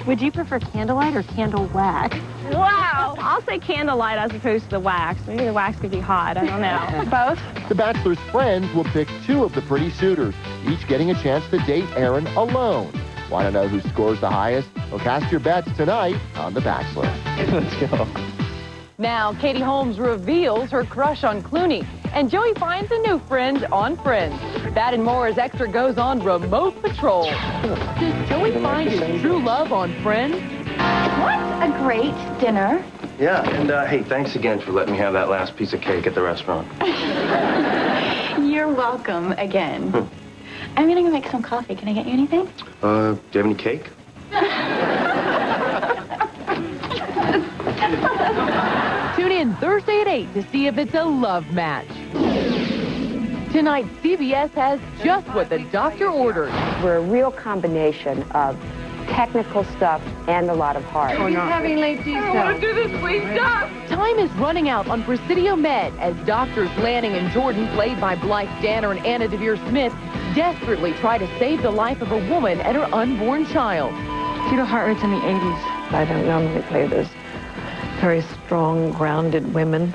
Would you prefer candlelight or candle wax? Wow! I'll say candlelight as opposed to the wax. Maybe the wax could be hot. I don't know. Both? The Bachelor's friends will pick 2 of the pretty suitors, each getting a chance to date Aaron alone. Want to know who scores the highest? Well, cast your bets tonight on The Bachelor. Let's go. Now, Katie Holmes reveals her crush on Clooney, and Joey finds a new friend on Friends. That and more as Extra goes on Remote Patrol. Does Joey find his true love on Friends? What a great dinner. Yeah, and hey, thanks again for letting me have that last piece of cake at the restaurant. You're welcome again. I'm gonna go make some coffee. Can I get you anything? Do you have any cake? Tune in Thursday at 8 to see if it's a love match. Tonight, CBS has just what the doctor ordered. We're a real combination of technical stuff and a lot of heart. He's having late details. I want to do this, please stop. Time is running out on Presidio Med as doctors Lanning and Jordan, played by Blythe Danner and Anna Devere Smith, desperately try to save the life of a woman and her unborn child. Tito Hartrett's in the 80s. I don't normally play those very strong, grounded women.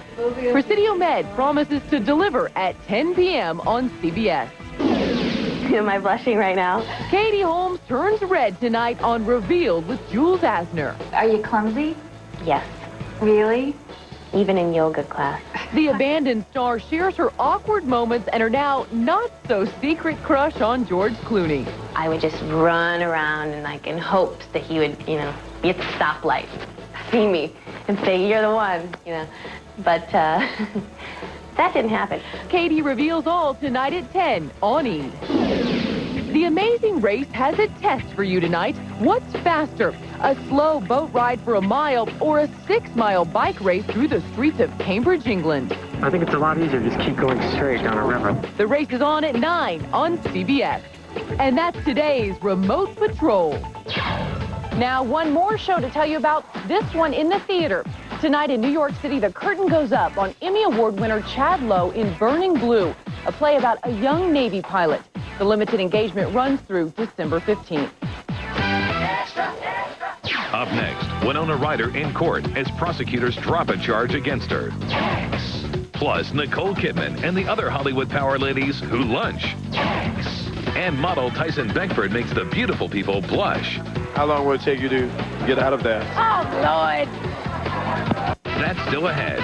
Presidio Med promises to deliver at 10 p.m. on CBS. Am I blushing right now? Katie Holmes turns red tonight on Revealed with Jules Asner. Are you clumsy? Yes. Really? Even in yoga class. The abandoned star shares her awkward moments and her now not-so-secret crush on George Clooney. I would just run around and like in hopes that he would, be at the stoplight, see me, and say, "You're the one," But that didn't happen. Katie reveals all tonight at 10 on E! The Amazing Race has a test for you tonight. What's faster, a slow boat ride for a mile or a 6-mile bike race through the streets of Cambridge, England? I think it's a lot easier to just keep going straight down a river. The race is on at 9 on CBS. And that's today's Remote Patrol. Now, one more show to tell you about, this one in the theater. Tonight in New York City, the curtain goes up on Emmy Award winner Chad Lowe in Burning Blue, a play about a young Navy pilot. The limited engagement runs through December 15th. Up next, Winona Ryder in court as prosecutors drop a charge against her. Plus, Nicole Kidman and the other Hollywood power ladies who lunch. And model Tyson Beckford makes the beautiful people blush. How long will it take you to get out of that? Oh, Lord. That's still ahead.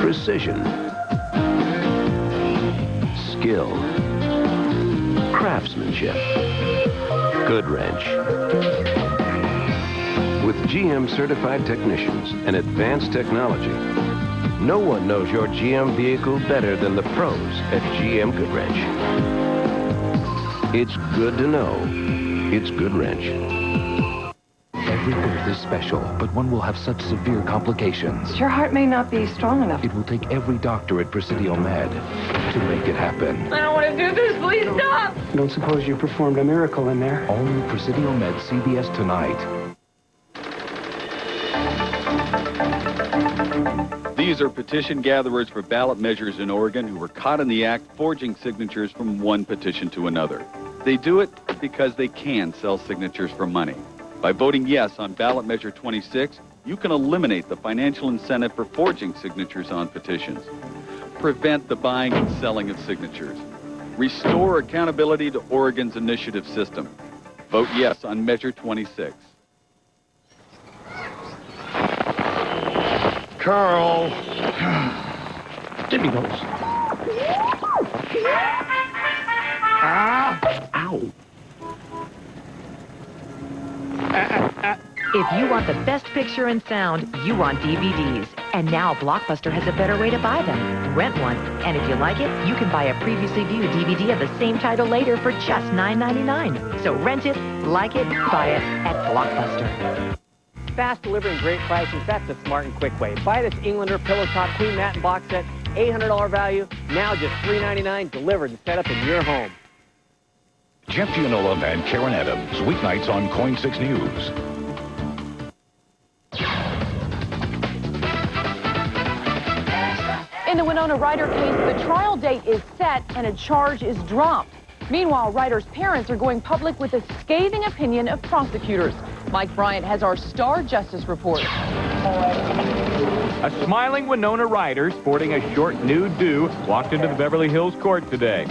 Precision, skill, craftsmanship, Goodwrench. With GM certified technicians and advanced technology, no one knows your GM vehicle better than the pros at GM Goodwrench. It's good to know. It's Goodwrench. Every birth is special, but one will have such severe complications. Your heart may not be strong enough. It will take every doctor at Presidio Med to make it happen. I don't want to do this. Please stop. Don't suppose you performed a miracle in there? All new Presidio Med CBS tonight. These are petition gatherers for ballot measures in Oregon who were caught in the act forging signatures from one petition to another. They do it because they can sell signatures for money. By voting yes on ballot measure 26, you can eliminate the financial incentive for forging signatures on petitions. Prevent the buying and selling of signatures. Restore accountability to Oregon's initiative system. Vote yes on measure 26. Carl. Give me those. Ow. If you want the best picture and sound, you want DVDs. And now Blockbuster has a better way to buy them. Rent one, and if you like it, you can buy a previously viewed DVD of the same title later for just $9.99. So rent it, like it, buy it at Blockbuster. Fast delivery and great prices, that's the smart and quick way. Buy this Englander Pillow Top Queen Mat and Box Set, $800 value, now just $3.99, delivered and set up in your home. Jeff Gianola and Karen Adams, weeknights on KOIN 6 News. In the Winona Ryder case, the trial date is set and a charge is dropped. Meanwhile, Ryder's parents are going public with a scathing opinion of prosecutors. Mike Bryant has our Star Justice report. A smiling Winona Ryder sporting a short nude do walked into the Beverly Hills court today.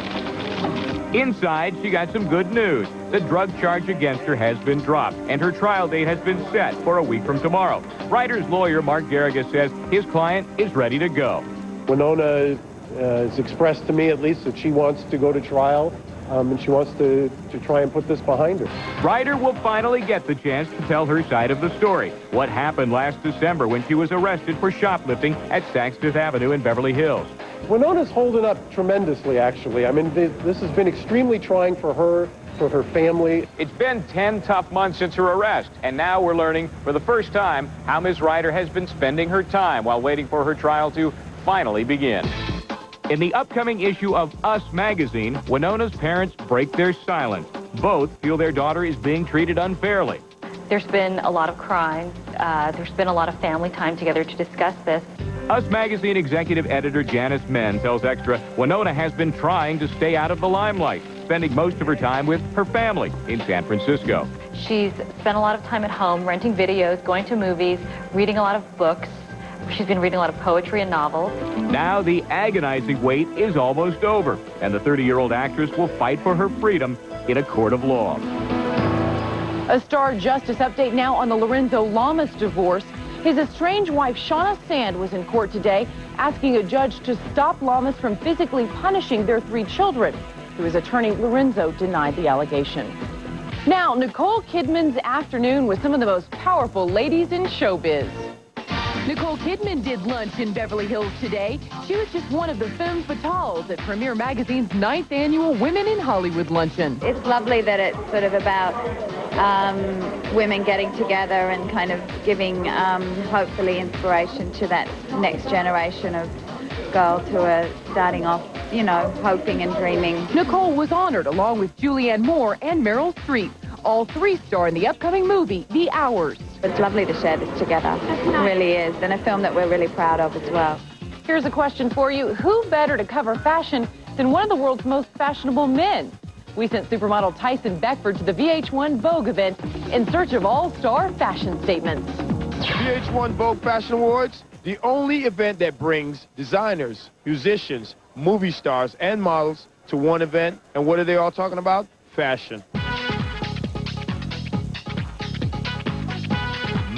Inside, she got some good news. The drug charge against her has been dropped, and her trial date has been set for a week from tomorrow. Ryder's lawyer, Mark Garriga, says his client is ready to go. Winona has expressed to me, at least, that she wants to go to trial, and she wants to try and put this behind her. Ryder will finally get the chance to tell her side of the story. What happened last December when she was arrested for shoplifting at Saks Fifth Avenue in Beverly Hills. Winona's holding up tremendously, actually. I mean, this has been extremely trying for her, for her family. It's been 10 tough months since her arrest, and now we're learning for the first time how Ms. Ryder has been spending her time while waiting for her trial to finally begin. In the upcoming issue of Us magazine, Winona's parents break their silence. Both feel their daughter is being treated unfairly. There's been a lot of crying. There's been a lot of family time together to discuss this. Us magazine executive editor Janice Men tells Extra Winona has been trying to stay out of the limelight, spending most of her time with her family in San Francisco. She's spent a lot of time at home, renting videos, going to movies, reading a lot of books. She's been reading a lot of poetry and novels. Now the agonizing wait is almost over, and the 30-year-old actress will fight for her freedom in a court of law. A Star Justice update now on the Lorenzo Lamas divorce. His estranged wife, Shauna Sand, was in court today asking a judge to stop Lamas from physically punishing their 3 children. Through his attorney, Lorenzo denied the allegation. Now, Nicole Kidman's afternoon with some of the most powerful ladies in showbiz. Nicole Kidman did lunch in Beverly Hills today. She was just one of the femme fatales at Premiere Magazine's 9th annual Women in Hollywood luncheon. It's lovely that it's sort of about women getting together and kind of giving, hopefully, inspiration to that next generation of girls who are starting off, you know, hoping and dreaming. Nicole was honored along with Julianne Moore and Meryl Streep. All 3 star in the upcoming movie, The Hours. It's lovely to share this together. It really is, and a film that we're really proud of as well. Here's a question for you. Who better to cover fashion than one of the world's most fashionable men? We sent supermodel Tyson Beckford to the VH1 Vogue event in search of all-star fashion statements. VH1 Vogue Fashion Awards, the only event that brings designers, musicians, movie stars, and models to one event. And what are they all talking about? Fashion.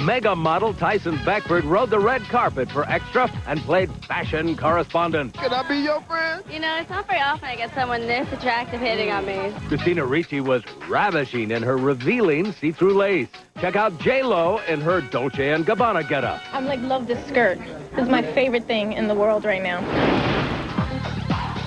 Mega model Tyson Beckford rode the red carpet for Extra and played fashion correspondent. Can I be your friend? You know, it's not very often I get someone this attractive hitting on me. Christina Ricci was ravishing in her revealing see-through lace. Check out J-Lo in her Dolce & Gabbana getup. I'm like, love this skirt. This is my favorite thing in the world right now.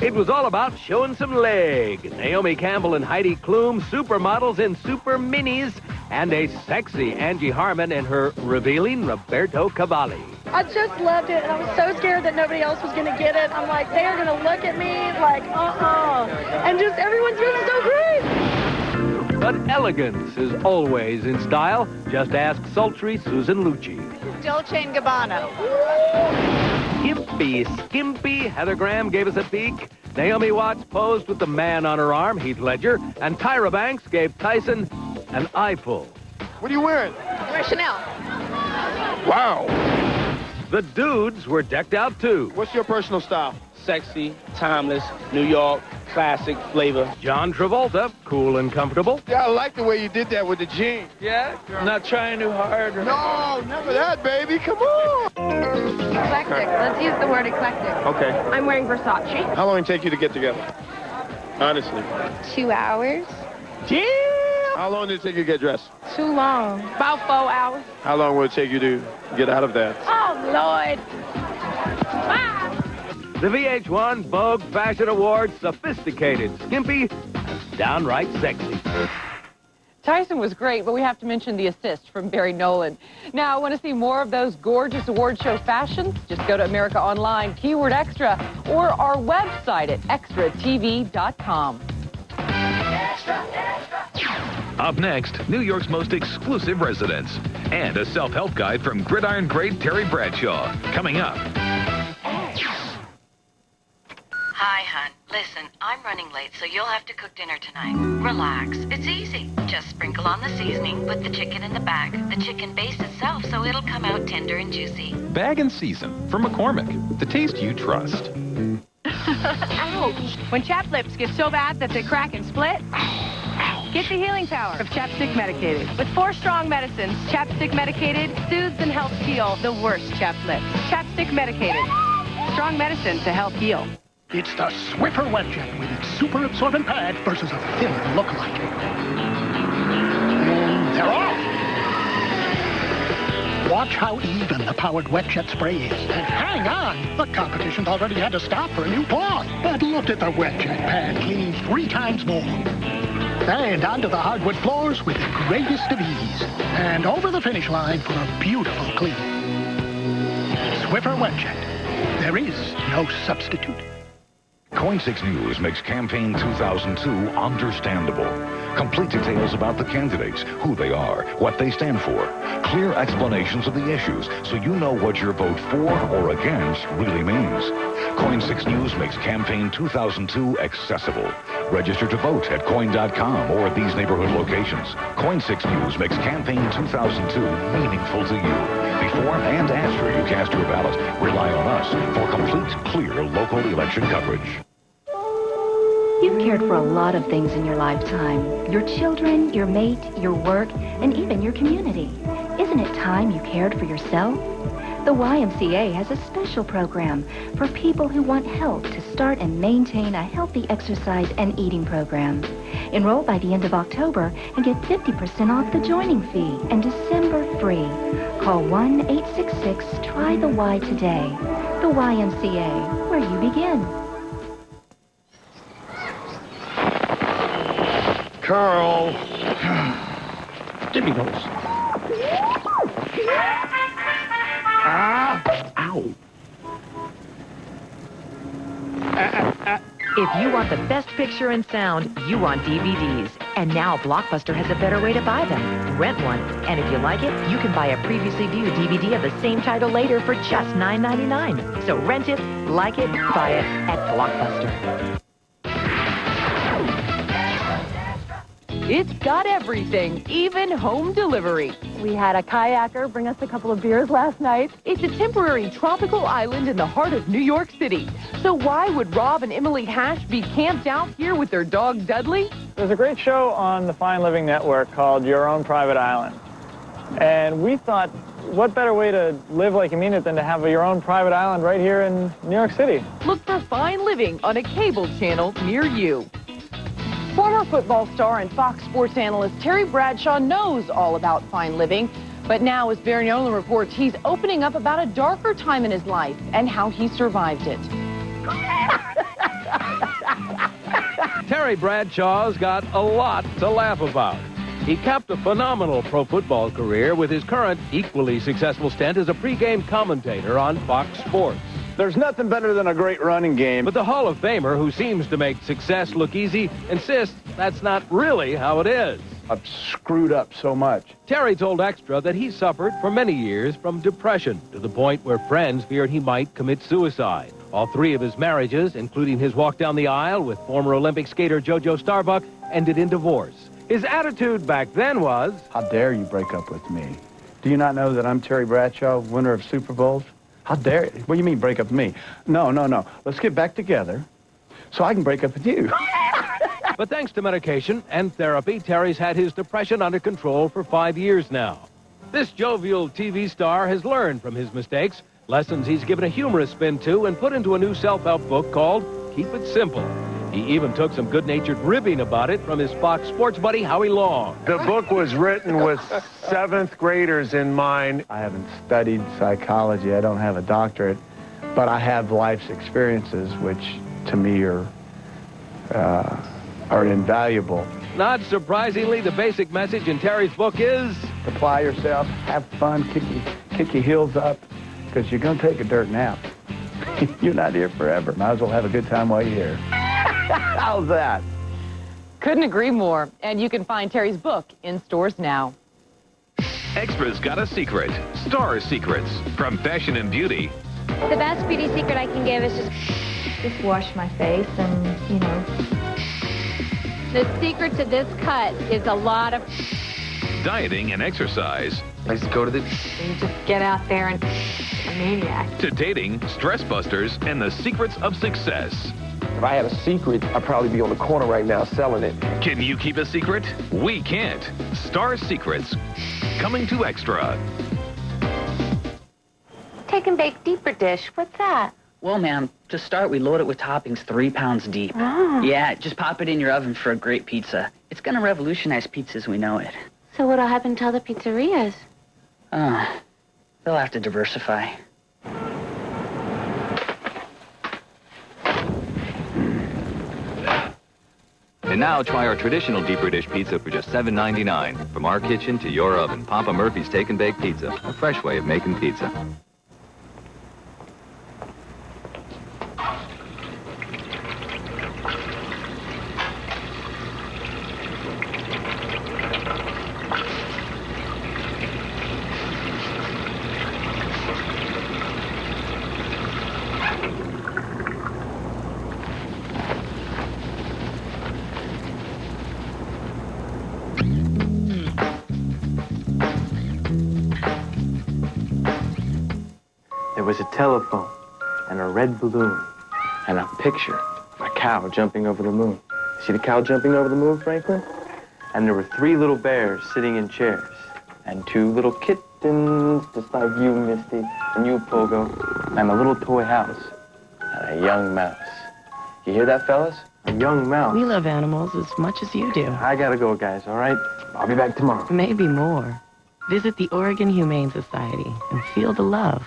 It was all about showing some leg. Naomi Campbell and Heidi Klum, supermodels in super minis, and a sexy Angie Harmon in her revealing Roberto Cavalli. I just loved it, and I was so scared that nobody else was going to get it. I'm like, they are going to look at me like, and just everyone's doing so great. But elegance is always in style. Just ask sultry Susan Lucci. Dolce & Gabbana. Skimpy Heather Graham gave us a peek. Naomi Watts posed with the man on her arm, Heath Ledger, and Tyra Banks gave Tyson an eyeful. What are you wearing? I wear Chanel. Wow. The dudes were decked out too. What's your personal style? Sexy, timeless, New York, classic flavor. John Travolta, cool and comfortable. Yeah, I like the way you did that with the jeans. Yeah? I'm not trying too hard. No, never that, baby. Come on. Eclectic. Let's use the word eclectic. Okay. I'm wearing Versace. How long did it take you to get together? Honestly. 2 hours. Yeah. How long did it take you to get dressed? Too long. About 4 hours. How long will it take you to get out of that? Oh, Lord. The VH1 Vogue Fashion Awards, sophisticated, skimpy, downright sexy. Tyson was great, but we have to mention the assist from Barry Nolan. Now, want to see more of those gorgeous award show fashions? Just go to America Online, keyword extra, or our website at extratv.com. Up next, New York's most exclusive residence and a self-help guide from gridiron great Terry Bradshaw. Coming up. Hi, hon. Listen, I'm running late, so you'll have to cook dinner tonight. Relax. It's easy. Just sprinkle on the seasoning, put the chicken in the bag. The chicken bastes itself, so it'll come out tender and juicy. Bag and season from McCormick. The taste you trust. Ouch! When chapped lips get so bad that they crack and split, get the healing power of Chapstick Medicated. With 4 strong medicines, Chapstick Medicated soothes and helps heal the worst chapped lips. Chapstick Medicated. Strong medicine to help heal. It's the Swiffer Wetjet with its super absorbent pad versus a thinner lookalike. And they're off! Watch how even the powered Wetjet spray is. And hang on! The competition's already had to stop for a new pause. But look at the Wetjet pad cleaning 3 times more. And onto the hardwood floors with the greatest of ease. And over the finish line for a beautiful clean. Swiffer Wetjet. There is no substitute. Coin 6 News makes Campaign 2002 understandable. Complete details about the candidates, who they are, what they stand for. Clear explanations of the issues so you know what your vote for or against really means. Coin 6 News makes Campaign 2002 accessible. Register to vote at coin.com or these neighborhood locations. Coin 6 News makes Campaign 2002 meaningful to you. Before and after you cast your ballot, rely on us for complete, clear local election coverage. You've cared for a lot of things in your lifetime. Your children, your mate, your work, and even your community. Isn't it time you cared for yourself? The YMCA has a special program for people who want help to start and maintain a healthy exercise and eating program. Enroll by the end of October and get 50% off the joining fee and December free. Call 1-866-TRY-THE-Y today. The YMCA, where you begin. Carl. Jimmy goes. Ow. If you want the best picture and sound, you want DVDs. And now Blockbuster has a better way to buy them. Rent one. And if you like it, you can buy a previously viewed DVD of the same title later for just $9.99. So rent it, like it, buy it at Blockbuster. It's got everything, even home delivery. We had a kayaker bring us a couple of beers last night. It's a temporary tropical island in the heart of New York City. So why would Rob and Emily Hash be camped out here with their dog Dudley? There's a great show on the Fine Living Network called Your Own Private Island. And we thought, what better way to live like you mean it than to have your own private island right here in New York City? Look for Fine Living on a cable channel near you. Former football star and Fox Sports analyst Terry Bradshaw knows all about fine living. But now, as Barry Nolan reports, he's opening up about a darker time in his life and how he survived it. Terry Bradshaw's got a lot to laugh about. He capped a phenomenal pro football career with his current equally successful stint as a pregame commentator on Fox Sports. There's nothing better than a great running game. But the Hall of Famer, who seems to make success look easy, insists that's not really how it is. I've screwed up so much. Terry told Extra that he suffered for many years from depression to the point where friends feared he might commit suicide. All 3 of his marriages, including his walk down the aisle with former Olympic skater JoJo Starbuck, ended in divorce. His attitude back then was, how dare you break up with me? Do you not know that I'm Terry Bradshaw, winner of Super Bowls? How dare you? What do you mean break up with me? No. Let's get back together so I can break up with you. But thanks to medication and therapy, Terry's had his depression under control for 5 years now. This jovial TV star has learned from his mistakes, lessons he's given a humorous spin to and put into a new self-help book called Keep It Simple. He even took some good-natured ribbing about it from his Fox Sports buddy, Howie Long. The book was written with 7th graders in mind. I haven't studied psychology. I don't have a doctorate, but I have life's experiences, which to me are invaluable. Not surprisingly, the basic message in Terry's book is... Apply yourself, have fun, kick your heels up, because you're going to take a dirt nap. You're not here forever. Might as well have a good time while you're here. How's that? Couldn't agree more. And you can find Terry's book in stores now. Extra's got a secret. Star Secrets. From Fashion and Beauty. The best beauty secret I can give is just wash my face and, you know. The secret to this cut is a lot of... Dieting and exercise. I just go to the... You just get out there and... a maniac. To dating, stress busters, and the secrets of success. If I had a secret, I'd probably be on the corner right now selling it. Can you keep a secret? We can't. Star Secrets. Coming to Extra. Take and bake deeper dish. What's that? Well, ma'am, to start, we load it with toppings 3 pounds deep. Oh. Yeah, just pop it in your oven for a great pizza. It's going to revolutionize pizza as we know it. So what'll happen to other pizzerias? They'll have to diversify. And now try our traditional deeper dish pizza for just $7.99. From our kitchen to your oven, Papa Murphy's Take and Bake Pizza, a fresh way of making pizza. There was a telephone and a red balloon and a picture of a cow jumping over the moon. See the cow jumping over the moon, Franklin? And there were 3 little bears sitting in chairs and 2 little kittens, just like you, Misty, and you, Pogo, and a little toy house and a young mouse. You hear that, fellas? A young mouse. We love animals as much as you do. I gotta go, guys, all right? I'll be back tomorrow. Maybe more. Visit the Oregon Humane Society and feel the love.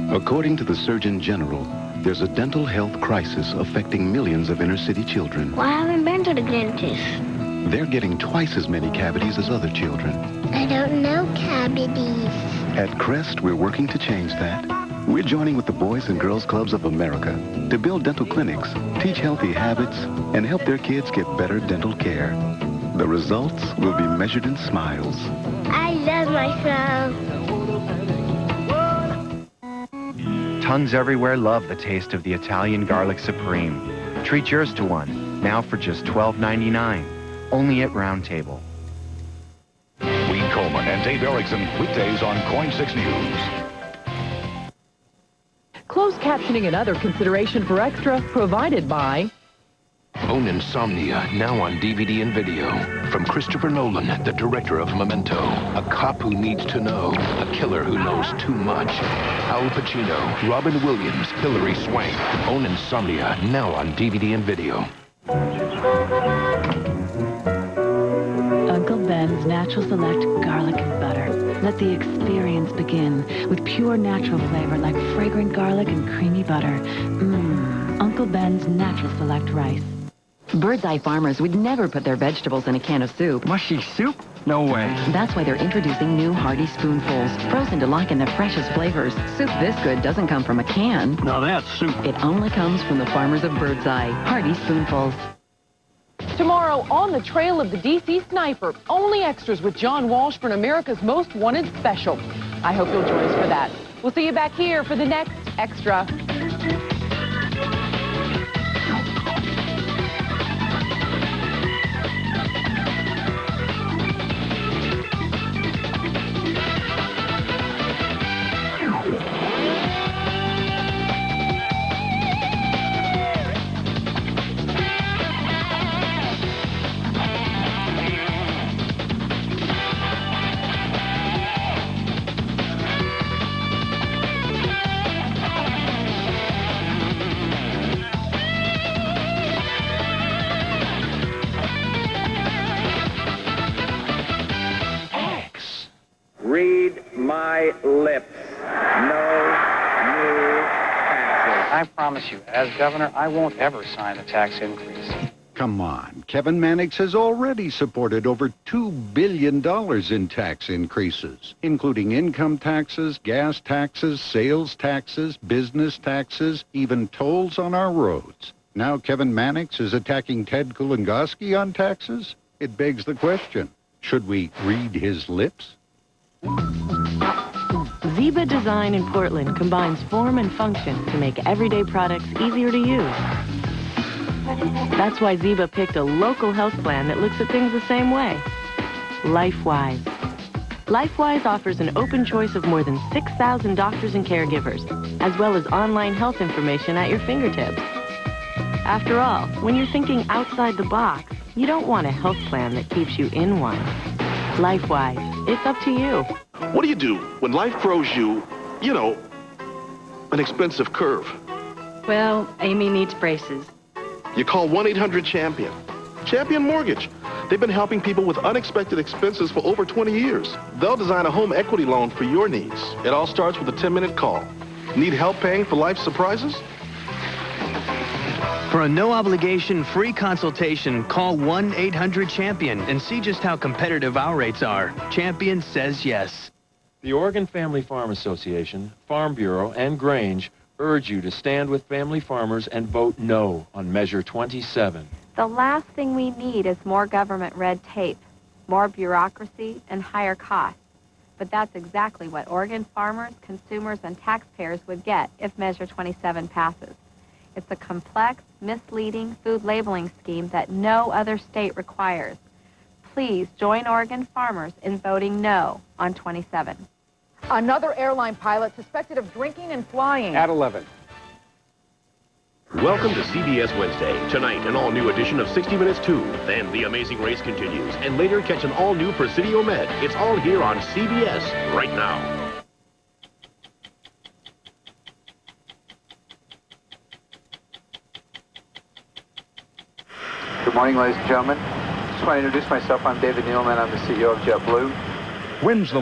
According to the Surgeon General, there's a dental health crisis affecting millions of inner-city children. Well, I haven't been to the dentist. They're getting twice as many cavities as other children. I don't know cavities. At Crest, we're working to change that. We're joining with the Boys and Girls Clubs of America to build dental clinics, teach healthy habits, and help their kids get better dental care. The results will be measured in smiles. I love myself. Tons everywhere love the taste of the Italian Garlic Supreme. Treat yours to one, now for just $12.99, only at Round Table. Wayne Coleman and Dave Erickson, weekdays on KOIN 6 News. Closed captioning and other consideration for Extra provided by... Own Insomnia, now on DVD and video. From Christopher Nolan, the director of Memento. A cop who needs to know. A killer who knows too much. Al Pacino, Robin Williams, Hilary Swank. Own Insomnia, now on DVD and video. Uncle Ben's Natural Select Garlic and Butter. Let the experience begin with pure natural flavor like fragrant garlic and creamy butter. Uncle Ben's Natural Select Rice. Bird's Eye farmers would never put their vegetables in a can of soup. Mushy soup? No way. That's why they're introducing new Hearty Spoonfuls, frozen to like in their freshest flavors. Soup this good doesn't come from a can. Now that's soup. It only comes from the farmers of Bird's Eye. Hearty Spoonfuls. Tomorrow, On the Trail of the D.C. Sniper, only Extras with John Walsh for an America's Most Wanted special. I hope you'll join us for that. We'll see you back here for the next Extra. read my lips. No new taxes. I promise you, as governor, I won't ever sign a tax increase. Come on. Kevin Mannix has already supported over $2 billion in tax increases, including income taxes, gas taxes, sales taxes, business taxes, even tolls on our roads. Now Kevin Mannix is attacking Ted Kulongoski on taxes? It begs the question, should we read his lips? Zeba Design in Portland combines form and function to make everyday products easier to use. That's why Zeba picked a local health plan that looks at things the same way. LifeWise. LifeWise offers an open choice of more than 6,000 doctors and caregivers, as well as online health information at your fingertips. After all, when you're thinking outside the box, you don't want a health plan that keeps you in one. LifeWise, it's up to you. What do you do when life throws you, an expensive curve? Well, Amy needs braces. You call 1-800-CHAMPION. Champion Mortgage. They've been helping people with unexpected expenses for over 20 years. They'll design a home equity loan for your needs. It all starts with a 10-minute call. Need help paying for life's surprises? For a no-obligation free consultation, call 1-800-CHAMPION and see just how competitive our rates are. Champion says yes. The Oregon Family Farm Association, Farm Bureau, and Grange urge you to stand with family farmers and vote no on Measure 27. The last thing we need is more government red tape, more bureaucracy, and higher costs. But that's exactly what Oregon farmers, consumers, and taxpayers would get if Measure 27 passes. It's a complex, misleading food labeling scheme that no other state requires. Please join Oregon farmers in voting no on 27. Another airline pilot suspected of drinking and flying. At 11. Welcome to CBS Wednesday. Tonight, an all-new edition of 60 Minutes 2. Then The Amazing Race continues. And later, catch an all-new Presidio Med. It's all here on CBS right now. Good morning, ladies and gentlemen. Just want to introduce myself. I'm David Nealman. I'm the CEO of JetBlue. When's the